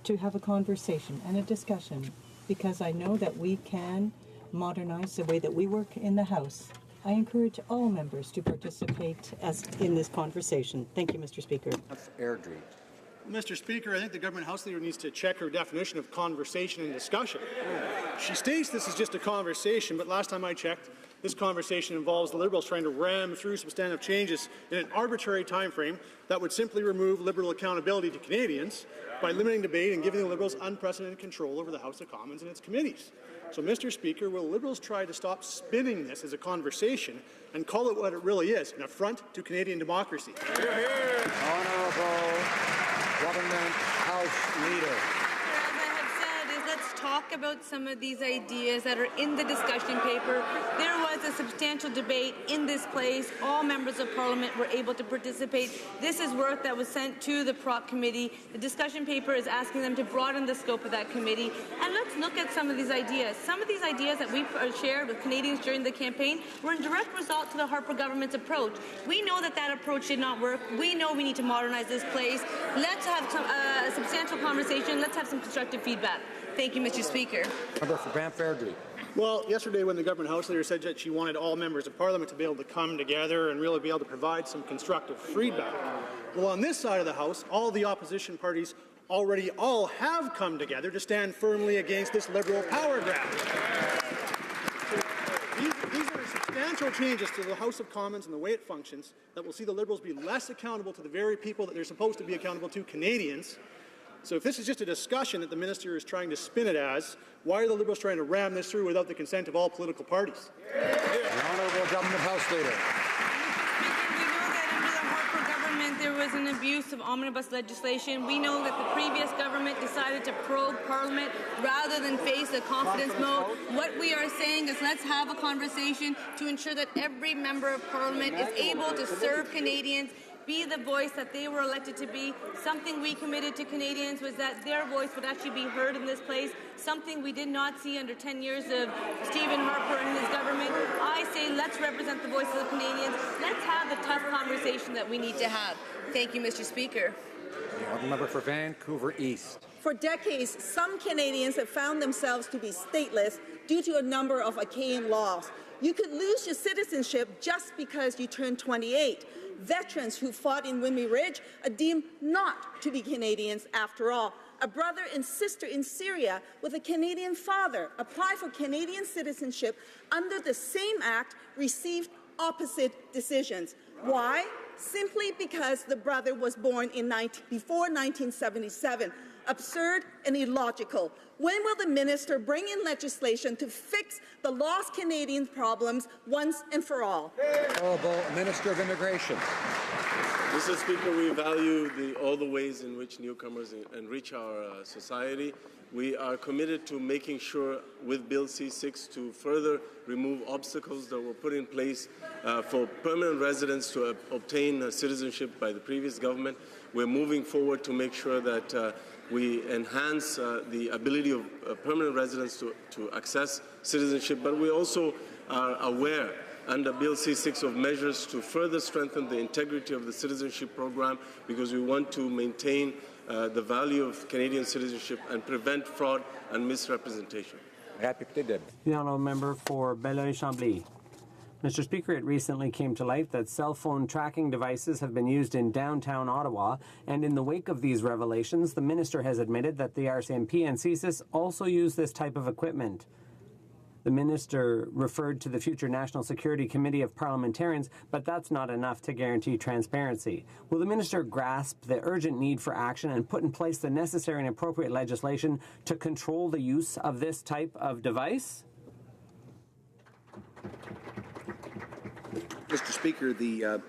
to have a conversation and a discussion because I know that we can modernise the way that we work in the House. I encourage all members to participate in this conversation. Thank you, Mr. Speaker. Airdrie. Mr. Speaker, I think the government House leader needs to check her definition of conversation and discussion. She states this is just a conversation, but last time I checked, this conversation involves the Liberals trying to ram through substantive changes in an arbitrary time frame that would simply remove Liberal accountability to Canadians by limiting debate and giving the Liberals unprecedented control over the House of Commons and its committees. So, Mr. Speaker, will Liberals try to stop spinning this as a conversation and call it what it really is, an affront to Canadian democracy? Hear, hear. Honourable Government House Leader. Let's talk about some of these ideas that are in the discussion paper. There was a substantial debate in this place. All members of Parliament were able to participate. This is work that was sent to the PROC committee. The discussion paper is asking them to broaden the scope of that committee. And let's look at some of these ideas. Some of these ideas that we shared with Canadians during the campaign were in direct result to the Harper government's approach. We know that that approach did not work. We know we need to modernize this place. Let's have some substantial conversation. Let's have some constructive feedback. Thank you, Mr. Speaker. Member for Banff-Airdrie. Well, yesterday when the government House leader said that she wanted all members of Parliament to be able to come together and really be able to provide some constructive feedback. Well, on this side of the House, all the opposition parties already all have come together to stand firmly against this Liberal power grab. These are substantial changes to the House of Commons and the way it functions that will see the Liberals be less accountable to the very people that they're supposed to be accountable to, Canadians. So if this is just a discussion that the minister is trying to spin it as, why are the Liberals trying to ram this through without the consent of all political parties? The Honourable Government House Leader. We know that under the Harper government there was an abuse of omnibus legislation. We know that the previous government decided to probe Parliament rather than face a confidence mode. What we are saying is let's have a conversation to ensure that every member of Parliament is able to serve Canadians, be the voice that they were elected to be. Something we committed to Canadians was that their voice would actually be heard in this place, something we did not see under 10 years of Stephen Harper and his government. I say let's represent the voices of Canadians. Let's have the tough conversation that we need to have. Thank you, Mr. Speaker. The member for Vancouver East. For decades, some Canadians have found themselves to be stateless due to a number of arcane laws. You could lose your citizenship just because you turned 28. Veterans who fought in Vimy Ridge are deemed not to be Canadians after all. A brother and sister in Syria with a Canadian father apply for Canadian citizenship under the same act received opposite decisions. Why? Simply because the brother was born before 1977. Absurd and illogical. When will the minister bring in legislation to fix the lost Canadian problems once and for all? Honourable Minister of Immigration. Mr. Speaker, we value all the ways in which newcomers enrich our society. We are committed to making sure with Bill C-6 to further remove obstacles that were put in place for permanent residents to obtain citizenship by the previous government. We're moving forward to make sure that we enhance the ability of permanent residents to access citizenship, but we also are aware under Bill C-6 of measures to further strengthen the integrity of the citizenship program, because we want to maintain the value of Canadian citizenship and prevent fraud and misrepresentation. The honourable member for Belleuil-Chambly. Mr. Speaker, it recently came to light that cell phone tracking devices have been used in downtown Ottawa, and in the wake of these revelations, the minister has admitted that the RCMP and CSIS also use this type of equipment. The minister referred to the future National Security Committee of Parliamentarians, but that's not enough to guarantee transparency. Will the minister grasp the urgent need for action and put in place the necessary and appropriate legislation to control the use of this type of device? Mr. Speaker, the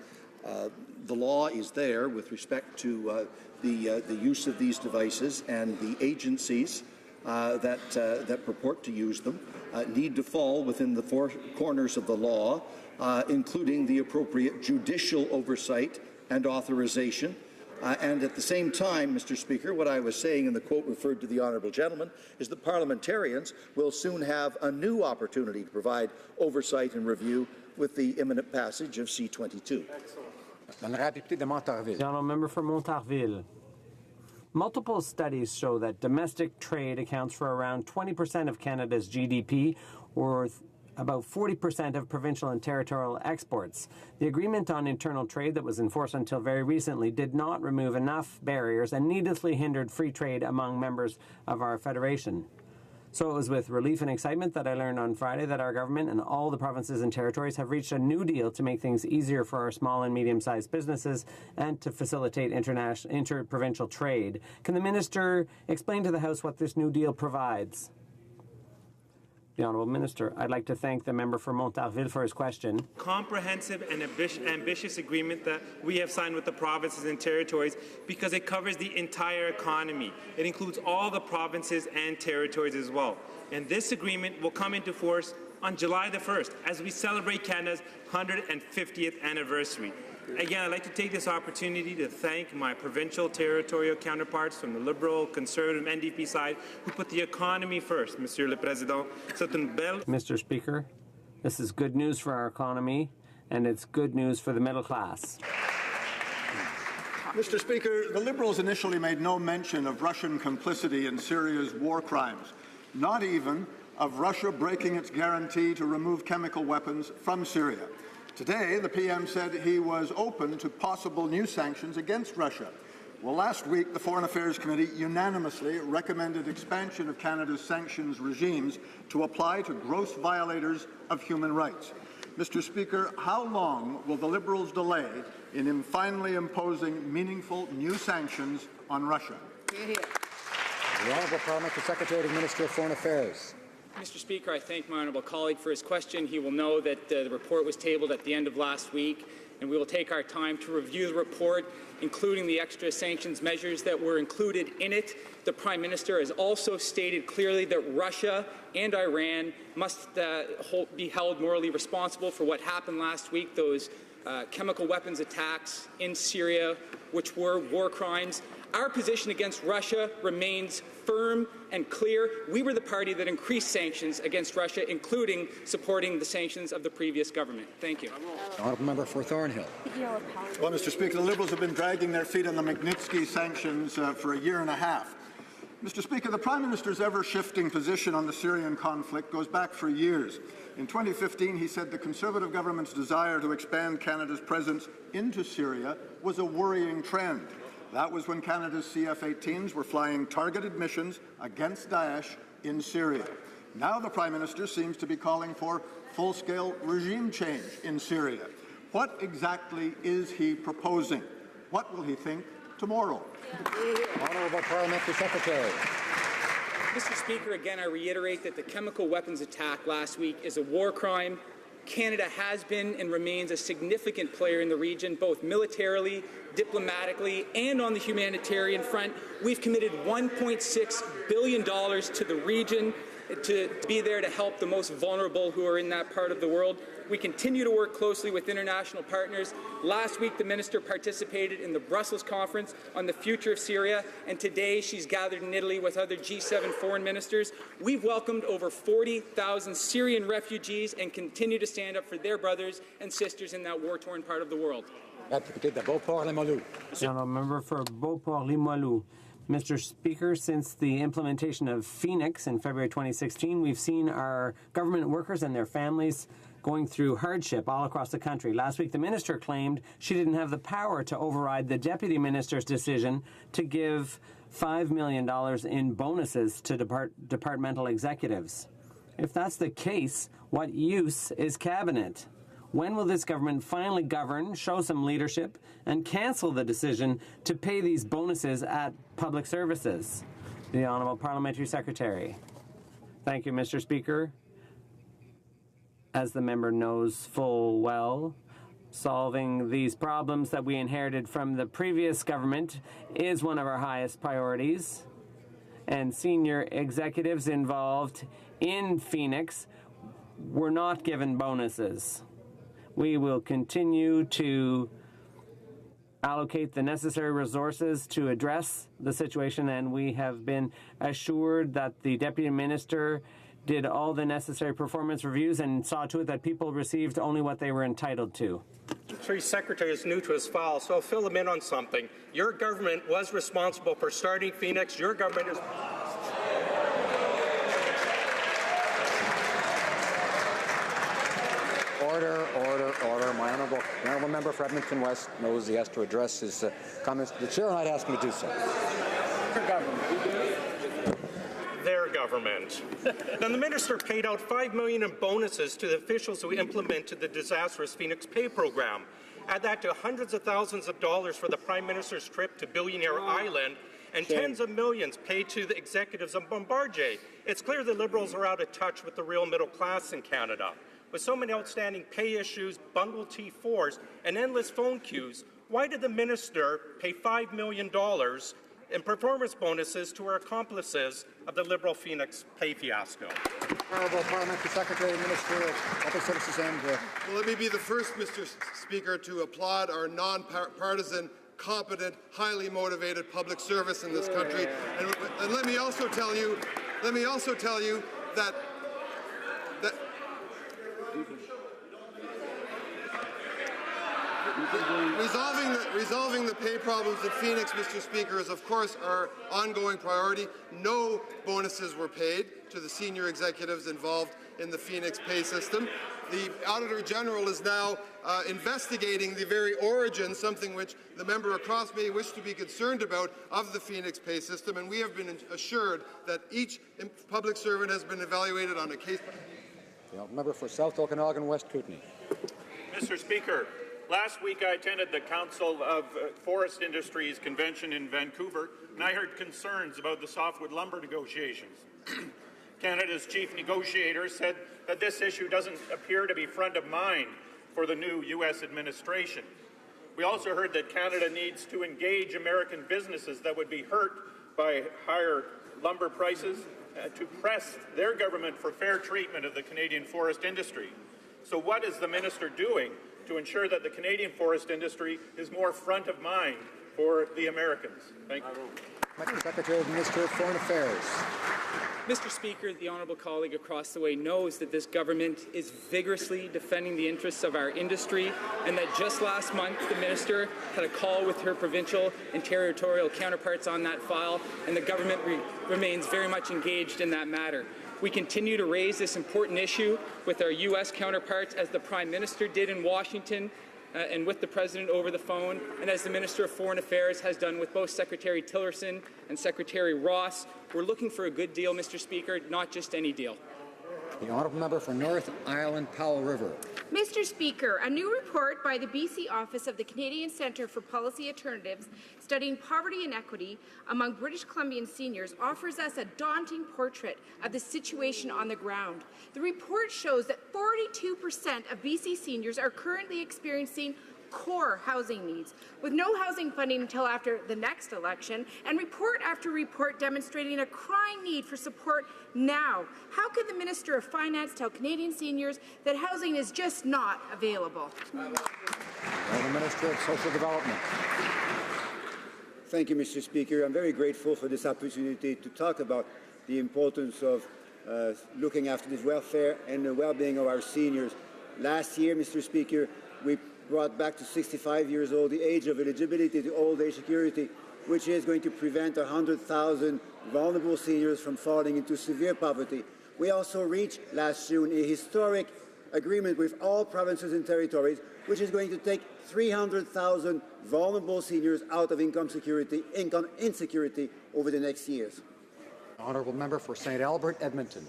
law is there with respect to the use of these devices, and the agencies that purport to use them need to fall within the four corners of the law, including the appropriate judicial oversight and authorization. And at the same time, Mr. Speaker, what I was saying in the quote referred to the honourable gentleman is that parliamentarians will soon have a new opportunity to provide oversight and review with the imminent passage of C-22. The honourable member for Montarville. Multiple studies show that domestic trade accounts for around 20% of Canada's GDP, or about 40% of provincial and territorial exports. The agreement on internal trade that was enforced until very recently did not remove enough barriers and needlessly hindered free trade among members of our federation. So it was with relief and excitement that I learned on Friday that our government and all the provinces and territories have reached a new deal to make things easier for our small and medium-sized businesses and to facilitate interprovincial trade. Can the minister explain to the House what this new deal provides? The Honourable Minister. I'd like to thank the member for Montarville for his question. Comprehensive and ambitious agreement that we have signed with the provinces and territories, because it covers the entire economy. It includes all the provinces and territories as well. And this agreement will come into force on July the 1st as we celebrate Canada's 150th anniversary. Again, I'd like to take this opportunity to thank my provincial territorial counterparts from the Liberal, Conservative, NDP side who put the economy first, Monsieur le Président. Mr. Speaker, this is good news for our economy, and it's good news for the middle class. Mr. Speaker, The Liberals initially made no mention of Russian complicity in Syria's war crimes, not even of Russia breaking its guarantee to remove chemical weapons from Syria. Today, the PM said he was open to possible new sanctions against Russia. Well, last week, the Foreign Affairs Committee unanimously recommended expansion of Canada's sanctions regimes to apply to gross violators of human rights. Mr. Speaker, how long will the Liberals delay in finally imposing meaningful new sanctions on Russia? The Honourable Parliamentary Secretary to the Minister of Foreign Affairs. Mr. Speaker, I thank my honourable colleague for his question. He will know that the report was tabled at the end of last week, and we will take our time to review the report, including the extra sanctions measures that were included in it. The Prime Minister has also stated clearly that Russia and Iran must be held morally responsible for what happened last week, those chemical weapons attacks in Syria, which were war crimes. Our position against Russia remains firm and clear. We were the party that increased sanctions against Russia, including supporting the sanctions of the previous government. Thank you. Honourable Member for Thornhill. Well, Mr. Speaker, the Liberals have been dragging their feet on the Magnitsky sanctions for a year and a half. Mr. Speaker, the Prime Minister's ever-shifting position on the Syrian conflict goes back for years. In 2015, he said the Conservative government's desire to expand Canada's presence into Syria was a worrying trend. That was when Canada's CF-18s were flying targeted missions against Daesh in Syria. Now the Prime Minister seems to be calling for full-scale regime change in Syria. What exactly is he proposing? What will he think tomorrow? Honourable Parliamentary Secretary. Mr. Speaker, again, I reiterate that the chemical weapons attack last week is a war crime. Canada has been and remains a significant player in the region, both militarily, diplomatically, and on the humanitarian front. We've committed $1.6 billion to the region to be there to help the most vulnerable who are in that part of the world. We continue to work closely with international partners. Last week, the Minister participated in the Brussels conference on the future of Syria, and today she's gathered in Italy with other G7 foreign ministers. We've welcomed over 40,000 Syrian refugees and continue to stand up for their brothers and sisters in that war-torn part of the world. Honourable Member for Beauport-Limoilou. Mr. Speaker, since the implementation of Phoenix in February 2016, we've seen our government workers and their families going through hardship all across the country. Last week, the minister claimed she didn't have the power to override the deputy minister's decision to give $5 million in bonuses to departmental executives. If that's the case, what use is cabinet? When will this government finally govern, show some leadership, and cancel the decision to pay these bonuses at public services? The Honourable Parliamentary Secretary. Thank you, Mr. Speaker. As the member knows full well, solving these problems that we inherited from the previous government is one of our highest priorities. And senior executives involved in Phoenix were not given bonuses. We will continue to allocate the necessary resources to address the situation, and we have been assured that the Deputy Minister did all the necessary performance reviews and saw to it that people received only what they were entitled to. The Secretary is new to his file, so I'll fill him in on something. Your government was responsible for starting Phoenix. Your government is... Order. My honourable member for Edmonton West knows he has to address his comments. The chair might ask him to do so. Their government. Now, the minister paid out $5 million in bonuses to the officials who implemented the disastrous Phoenix Pay program. Add that to hundreds of thousands of dollars for the Prime Minister's trip to Billionaire Island, and tens of millions paid to the executives of Bombardier. It's clear the Liberals are out of touch with the real middle class in Canada. With so many outstanding pay issues, bundled T4s, and endless phone queues, why did the minister pay $5 million in performance bonuses to her accomplices of the Liberal Phoenix pay fiasco? Honourable Parliamentary Secretary, Minister of Public Services and... Well, let me be the first, Mr. Speaker, to applaud our non-partisan, competent, highly motivated public service in this country. And let me also tell you that resolving the pay problems in Phoenix, Mr. Speaker, is of course our ongoing priority. No bonuses were paid to the senior executives involved in the Phoenix pay system. The Auditor General is now investigating the very origin, something which the member across me wished to be concerned about, of the Phoenix pay system, and we have been assured that each public servant has been evaluated on a case. The member for South Okanagan West Kootenay. Mr. Speaker, last week I attended the Council of Forest Industries convention in Vancouver, and I heard concerns about the softwood lumber negotiations. Canada's chief negotiator said that this issue doesn't appear to be front of mind for the new U.S. administration. We also heard that Canada needs to engage American businesses that would be hurt by higher lumber prices to press their government for fair treatment of the Canadian forest industry. So what is the minister doing to ensure that the Canadian forest industry is more front of mind for the Americans? Thank you. Secretary of Minister of Foreign Affairs. Mr. Speaker, the honourable colleague across the way knows that this government is vigorously defending the interests of our industry, and that just last month the minister had a call with her provincial and territorial counterparts on that file, and the government remains very much engaged in that matter. We continue to raise this important issue with our U.S. counterparts, as the Prime Minister did in Washington, and with the President over the phone, and as the Minister of Foreign Affairs has done with both Secretary Tillerson and Secretary Ross. We're looking for a good deal, Mr. Speaker, not just any deal. The honourable member for North Island Powell River. Mr. Speaker, a new report by the BC Office of the Canadian Centre for Policy Alternatives studying poverty and equity among British Columbian seniors offers us a daunting portrait of the situation on the ground. The report shows that 42% of BC seniors are currently experiencing core housing needs, with no housing funding until after the next election, and report after report demonstrating a crying need for support now. How can the Minister of Finance tell Canadian seniors that housing is just not available? The Minister of Social Development. Thank you, Mr. Speaker. I'm very grateful for this opportunity to talk about the importance of looking after the welfare and the well-being of our seniors. Last year, Mr. Speaker, we brought back to 65 years old the age of eligibility to old age security, which is going to prevent 100,000 vulnerable seniors from falling into severe poverty. We also reached last June a historic agreement with all provinces and territories, which is going to take 300,000 vulnerable seniors out of income insecurity over the next years. Honourable member for St. Albert, Edmonton.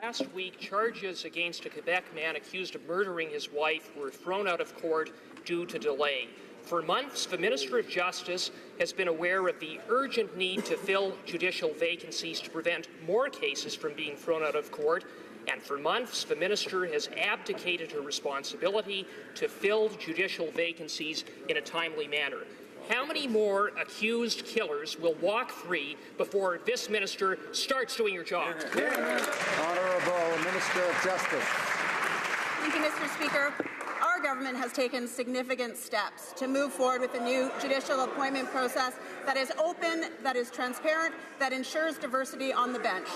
Last week, charges against a Quebec man accused of murdering his wife were thrown out of court due to delay. For months, the Minister of Justice has been aware of the urgent need to fill judicial vacancies to prevent more cases from being thrown out of court. And for months, the Minister has abdicated her responsibility to fill judicial vacancies in a timely manner. How many more accused killers will walk free before this minister starts doing her job? Honourable Minister of Justice. Thank you, Mr. Speaker. Our government has taken significant steps to move forward with a new judicial appointment process that is open, that is transparent, that ensures diversity on the bench.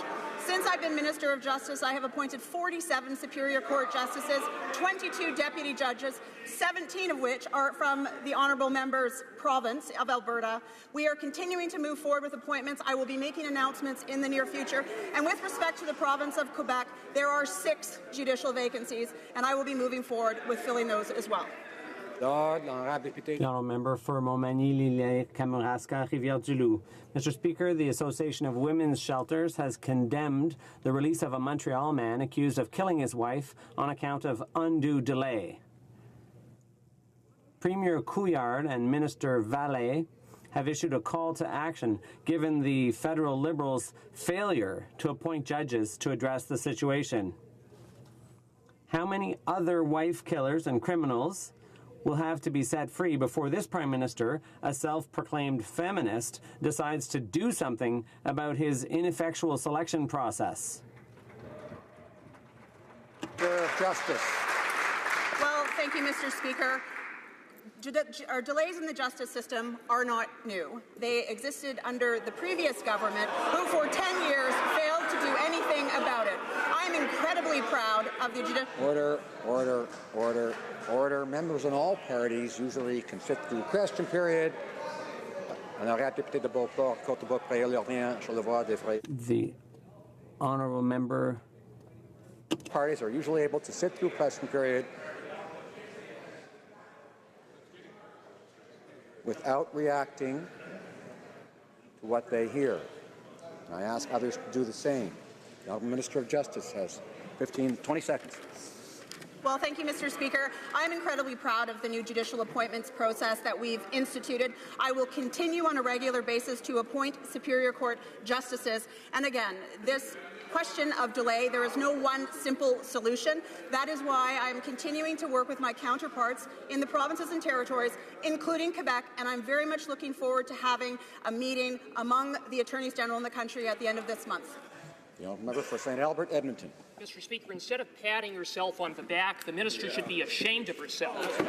Since I've been Minister of Justice, I have appointed 47 Superior Court justices, 22 deputy judges, 17 of which are from the honourable member's province of Alberta. We are continuing to move forward with appointments. I will be making announcements in the near future. And with respect to the province of Quebec, there are 6 judicial vacancies, and I will be moving forward with filling those as well. The honourable member for Montmagny-Lilley, Kamouraska, Rivière-du-Loup. Mr. Speaker, the Association of Women's Shelters has condemned the release of a Montreal man accused of killing his wife on account of undue delay. Premier Couillard and Minister Vallée have issued a call to action given the federal Liberals' failure to appoint judges to address the situation. How many other wife killers and criminals will have to be set free before this Prime Minister, a self-proclaimed feminist, decides to do something about his ineffectual selection process? Justice. Well, thank you, Mr. Speaker. Our delays in the justice system are not new. They existed under the previous government, who for 10 years failed to do anything about it. I'm incredibly proud of the judicial... Order. Members in all parties usually can sit through question period. The honourable member. Parties are usually able to sit through question period without reacting to what they hear. And I ask others to do the same. The Honourable Minister of Justice has 20 seconds. Well, thank you, Mr. Speaker. I'm incredibly proud of the new judicial appointments process that we've instituted. I will continue on a regular basis to appoint Superior Court justices. And again, this question of delay, there is no one simple solution. That is why I'm continuing to work with my counterparts in the provinces and territories, including Quebec, and I'm very much looking forward to having a meeting among the Attorneys General in the country at the end of this month. The honourable member for St. Albert, Edmonton. Mr. Speaker, instead of patting herself on the back, the minister should be ashamed of herself. The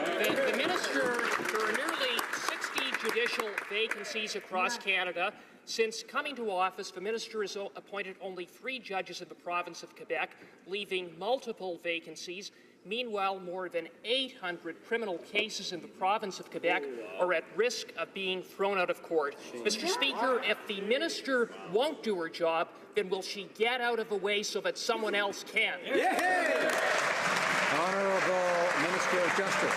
minister, there are nearly 60 judicial vacancies across Canada. Since coming to office, the minister has appointed only 3 judges in the province of Quebec, leaving multiple vacancies. Meanwhile, more than 800 criminal cases in the province of Quebec are at risk of being thrown out of court. Mr. Speaker, if the minister won't do her job, then will she get out of the way so that someone else can? Honourable Minister of Justice.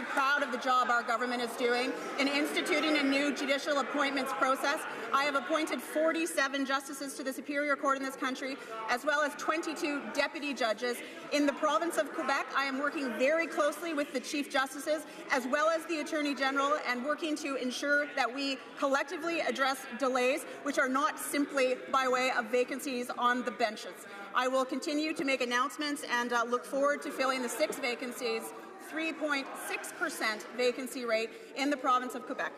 proud of the job our government is doing in instituting a new judicial appointments process. I have appointed 47 justices to the Superior Court in this country, as well as 22 deputy judges. In the province of Quebec, I am working very closely with the Chief Justices, as well as the Attorney General, and working to ensure that we collectively address delays, which are not simply by way of vacancies on the benches. I will continue to make announcements and look forward to filling the 6 vacancies, 3.6% vacancy rate in the province of Quebec.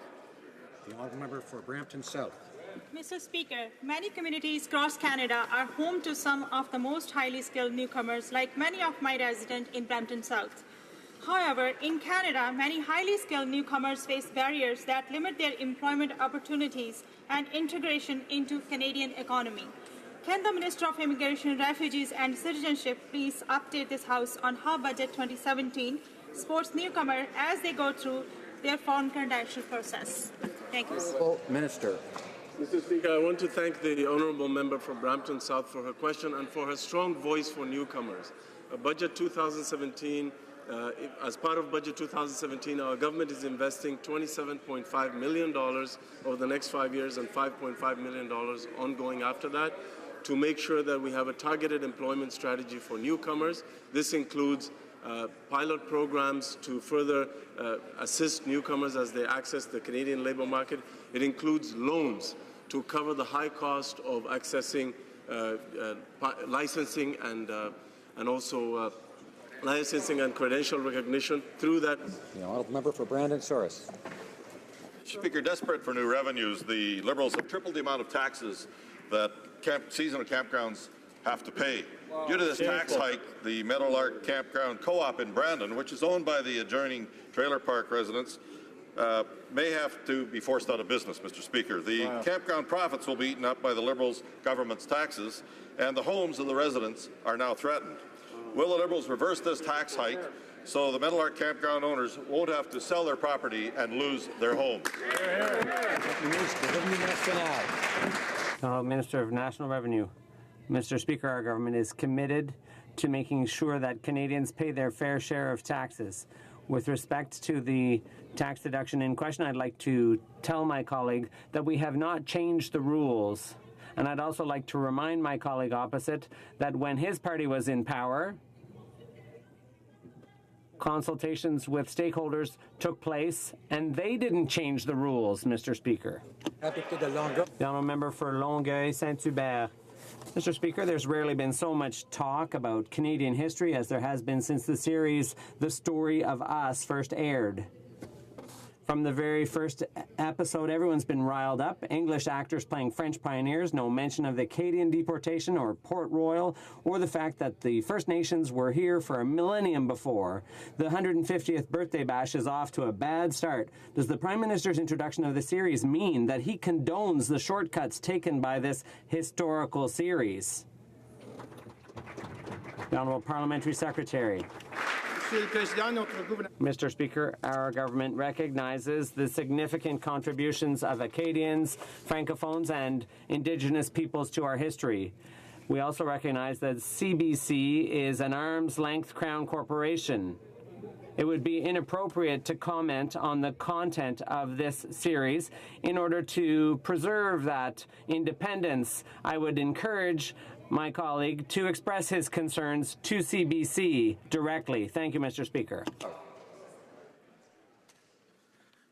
The honourable member for Brampton South. Mr. Speaker, many communities across Canada are home to some of the most highly skilled newcomers, like many of my residents in Brampton South. However, in Canada, many highly skilled newcomers face barriers that limit their employment opportunities and integration into Canadian economy. Can the Minister of Immigration, Refugees and Citizenship please update this House on how Budget 2017 supports newcomers as they go through their foreign credential process? Thank you. Minister. Mr. Speaker, I want to thank the honourable member for Brampton South for her question and for her strong voice for newcomers. Budget 2017, as part of Budget 2017, our government is investing $27.5 million over the next 5 years and $5.5 million ongoing after that to make sure that we have a targeted employment strategy for newcomers. This includes pilot programs to further assist newcomers as they access the Canadian labour market. It includes loans to cover the high cost of accessing licensing and also licensing and credential recognition through that. The honourable member for Brandon Souris. Speaker, desperate for new revenues, the Liberals have tripled the amount of taxes that seasonal campgrounds have to pay. Due to this tax hike, the Meadowlark Campground Co-op in Brandon, which is owned by the adjoining trailer park residents, may have to be forced out of business, Mr. Speaker. The campground profits will be eaten up by the Liberals' government's taxes, and the homes of the residents are now threatened. Will the Liberals reverse this tax hike so the Meadowlark Campground owners won't have to sell their property and lose their homes? Minister of National Revenue. Mr. Speaker, our government is committed to making sure that Canadians pay their fair share of taxes. With respect to the tax deduction in question, I'd like to tell my colleague that we have not changed the rules. And I'd also like to remind my colleague opposite that when his party was in power, consultations with stakeholders took place, and they didn't change the rules, Mr. Speaker. The honourable member for Longueuil-Saint-Hubert. Mr. Speaker, there's rarely been so much talk about Canadian history as there has been since the series The Story of Us first aired. From the very first episode, everyone's been riled up. English actors playing French pioneers, no mention of the Acadian deportation or Port Royal, or the fact that the First Nations were here for a millennium before. The 150th birthday bash is off to a bad start. Does the Prime Minister's introduction of the series mean that he condones the shortcuts taken by this historical series? The Honourable Parliamentary Secretary. Mr. Speaker, our government recognizes the significant contributions of Acadians, Francophones, and Indigenous peoples to our history. We also recognize that CBC is an arm's-length Crown corporation. It would be inappropriate to comment on the content of this series. In order to preserve that independence, I would encourage my colleague to express his concerns to CBC directly. Thank you, Mr. Speaker.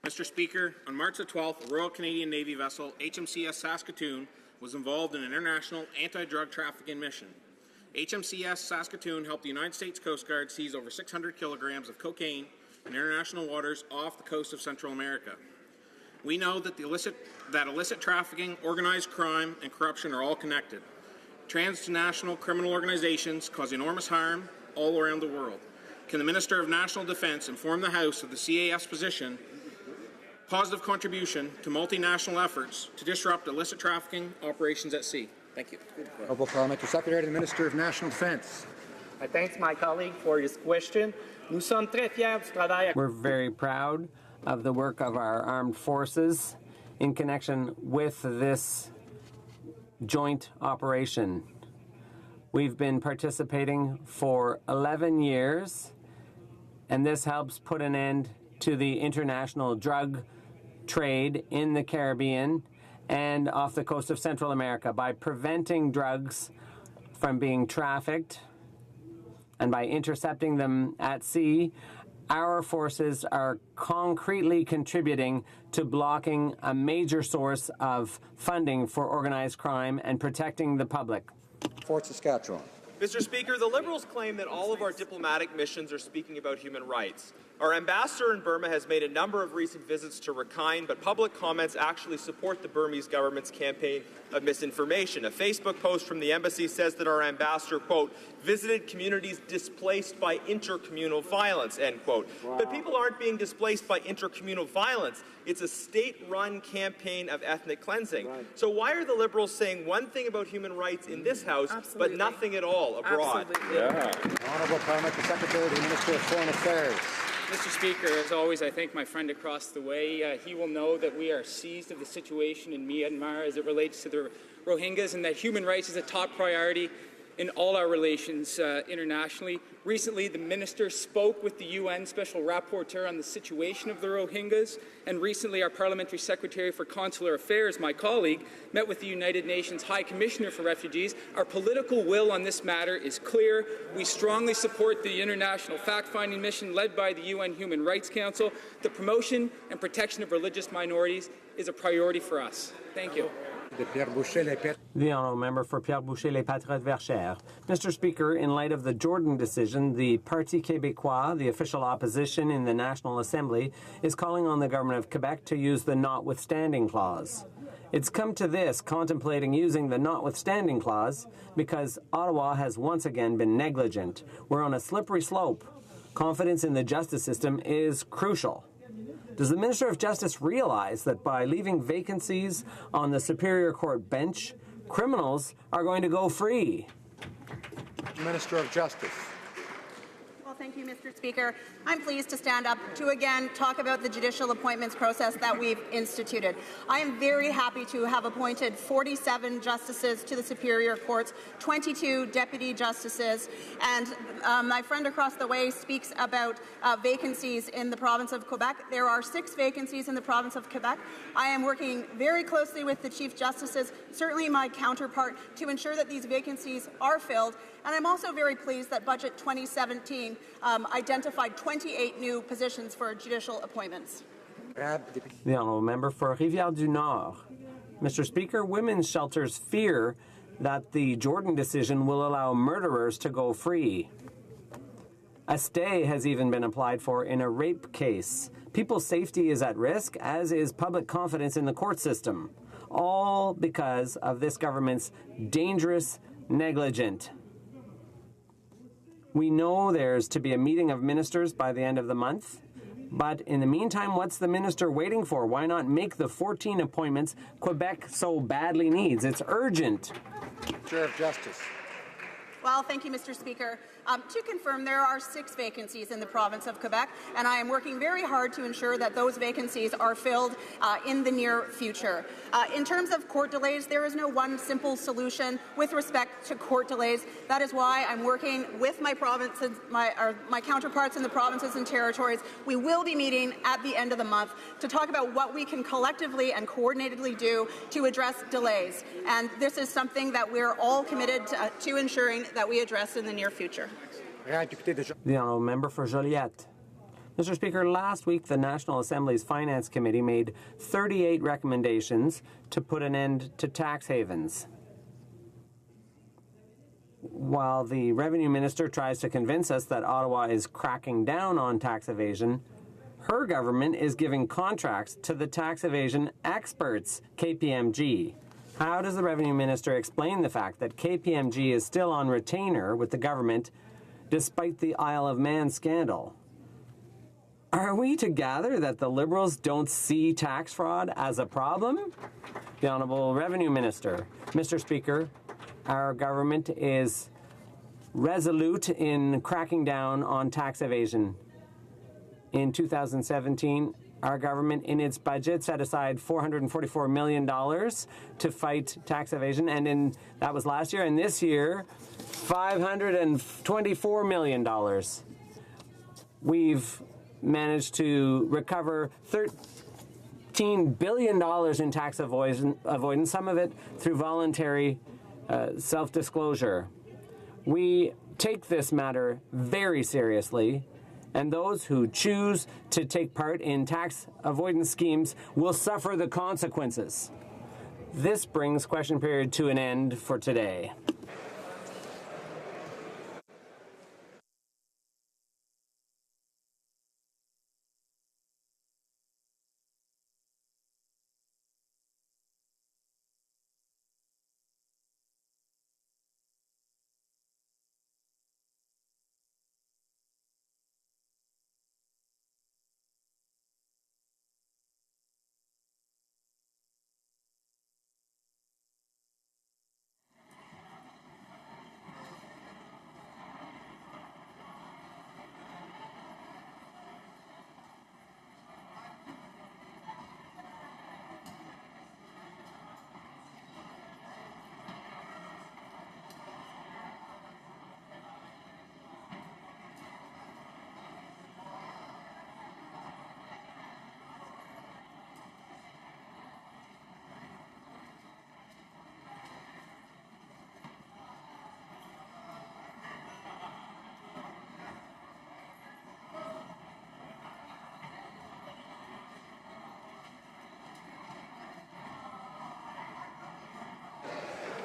Mr. Speaker, on March the 12th, a Royal Canadian Navy vessel, HMCS Saskatoon, was involved in an international anti-drug trafficking mission. HMCS Saskatoon helped the United States Coast Guard seize over 600 kilograms of cocaine in international waters off the coast of Central America. We know that illicit trafficking, organized crime, and corruption are all connected. Transnational criminal organizations cause enormous harm all around the world. Can the Minister of National Defence inform the House of the CAF's positive contribution to multinational efforts to disrupt illicit trafficking operations at sea? Thank you. Honourable Parliamentary Secretary to the Minister of National Defence. I thank my colleague for his question. We're very proud of the work of our armed forces in connection with this joint operation. We've been participating for 11 years, and this helps put an end to the international drug trade in the Caribbean and off the coast of Central America by preventing drugs from being trafficked and by intercepting them at sea. Our forces are concretely contributing to blocking a major source of funding for organized crime and protecting the public. Fort Saskatchewan. Mr. Speaker, the Liberals claim that all of our diplomatic missions are speaking about human rights. Our ambassador in Burma has made a number of recent visits to Rakhine, but public comments actually support the Burmese government's campaign of misinformation. A Facebook post from the embassy says that our ambassador, quote, visited communities displaced by intercommunal violence, end quote. Wow. But people aren't being displaced by intercommunal violence. It's a state-run campaign of ethnic cleansing. Right. So why are the Liberals saying one thing about human rights in this House, but nothing at all abroad? Yeah. Honourable Parliamentary Secretary to the Minister of Foreign Affairs. Mr. Speaker, as always, I thank my friend across the way. He will know that we are seized of the situation in Myanmar as it relates to the Rohingyas and that human rights is a top priority in all our relations internationally. Recently, the minister spoke with the UN Special Rapporteur on the situation of the Rohingyas, and recently our Parliamentary Secretary for Consular Affairs, my colleague, met with the United Nations High Commissioner for Refugees. Our political will on this matter is clear. We strongly support the international fact-finding mission led by the UN Human Rights Council. The promotion and protection of religious minorities is a priority for us. Thank you. The honourable member for Pierre Boucher, Les Patriotes Verchères. Mr. Speaker, in light of the Jordan decision, the Parti Québécois, the official opposition in the National Assembly, is calling on the government of Quebec to use the notwithstanding clause. It's come to this, contemplating using the notwithstanding clause, because Ottawa has once again been negligent. We're on a slippery slope. Confidence in the justice system is crucial. Does the Minister of Justice realize that by leaving vacancies on the Superior Court bench, criminals are going to go free? Minister of Justice. Well, thank you, Mr. Speaker. I'm pleased to stand up to again talk about the judicial appointments process that we've instituted. I am very happy to have appointed 47 justices to the Superior Courts, 22 deputy justices, and my friend across the way speaks about vacancies in the province of Quebec. There are 6 vacancies in the province of Quebec. I am working very closely with the Chief Justices, certainly my counterpart, to ensure that these vacancies are filled. And I'm also very pleased that Budget 2017 identified 28 new positions for judicial appointments. The honourable member for Rivière-du-Nord. Mr. Speaker, women's shelters fear that the Jordan decision will allow murderers to go free. A stay has even been applied for in a rape case. People's safety is at risk, as is public confidence in the court system, all because of this government's dangerous negligence. We know there's to be a meeting of ministers by the end of the month, but in the meantime, what's the minister waiting for? Why not make the 14 appointments Quebec so badly needs? It's urgent. Chair of Justice. Well, thank you, Mr. Speaker. To confirm, there are 6 vacancies in the province of Quebec, and I am working very hard to ensure that those vacancies are filled in the near future. In terms of court delays, there is no one simple solution with respect to court delays. That is why I'm working with my provinces, my counterparts in the provinces and territories. We will be meeting at the end of the month to talk about what we can collectively and coordinatedly do to address delays. And this is something that we're all committed to ensuring that we address in the near future. The honourable member for Joliette. Mr. Speaker, last week the National Assembly's Finance Committee made 38 recommendations to put an end to tax havens. While the Revenue Minister tries to convince us that Ottawa is cracking down on tax evasion, her government is giving contracts to the tax evasion experts, KPMG. How does the Revenue Minister explain the fact that KPMG is still on retainer with the government despite the Isle of Man scandal? Are we to gather that the Liberals don't see tax fraud as a problem? The Honourable Revenue Minister. Mr. Speaker, our government is resolute in cracking down on tax evasion. In 2017, our government, in its budget, set aside $444 million to fight tax evasion, and that was last year. And this year, $524 million. We've managed to recover $13 billion in tax avoidance, some of it through voluntary self-disclosure. We take this matter very seriously, and those who choose to take part in tax avoidance schemes will suffer the consequences. This brings question period to an end for today.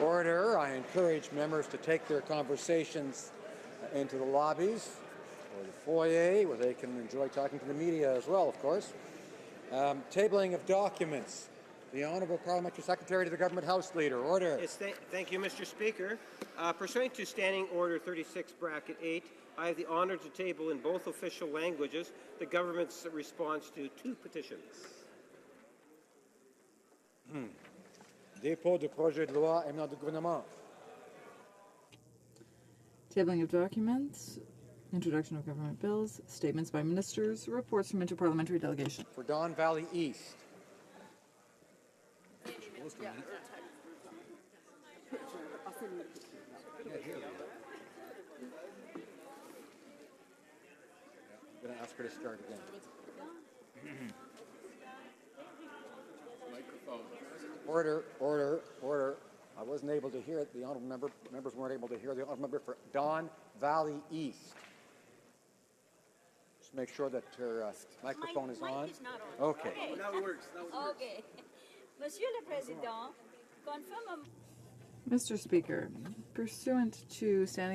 Order. I encourage members to take their conversations into the lobbies or the foyer, where they can enjoy talking to the media as well, of course. Tabling of documents. The Honourable Parliamentary Secretary to the Government House Leader. Order. Yes, thank you, Mr. Speaker. Pursuant to Standing Order 36(8), I have the honour to table in both official languages the government's response to 2 petitions. Dépôt de projet de loi émanant du gouvernement. Tabling of documents, introduction of government bills, statements by ministers, reports from interparliamentary delegation. For Don Valley East. I'm going to ask her to start again. Order, order, order. I wasn't able to hear it. The honourable members weren't able to hear the honourable member for Don Valley East. Just make sure that her microphone is on. Okay. Now it works. Okay. Monsieur le Président, conforme. Mr. Speaker, pursuant to Standing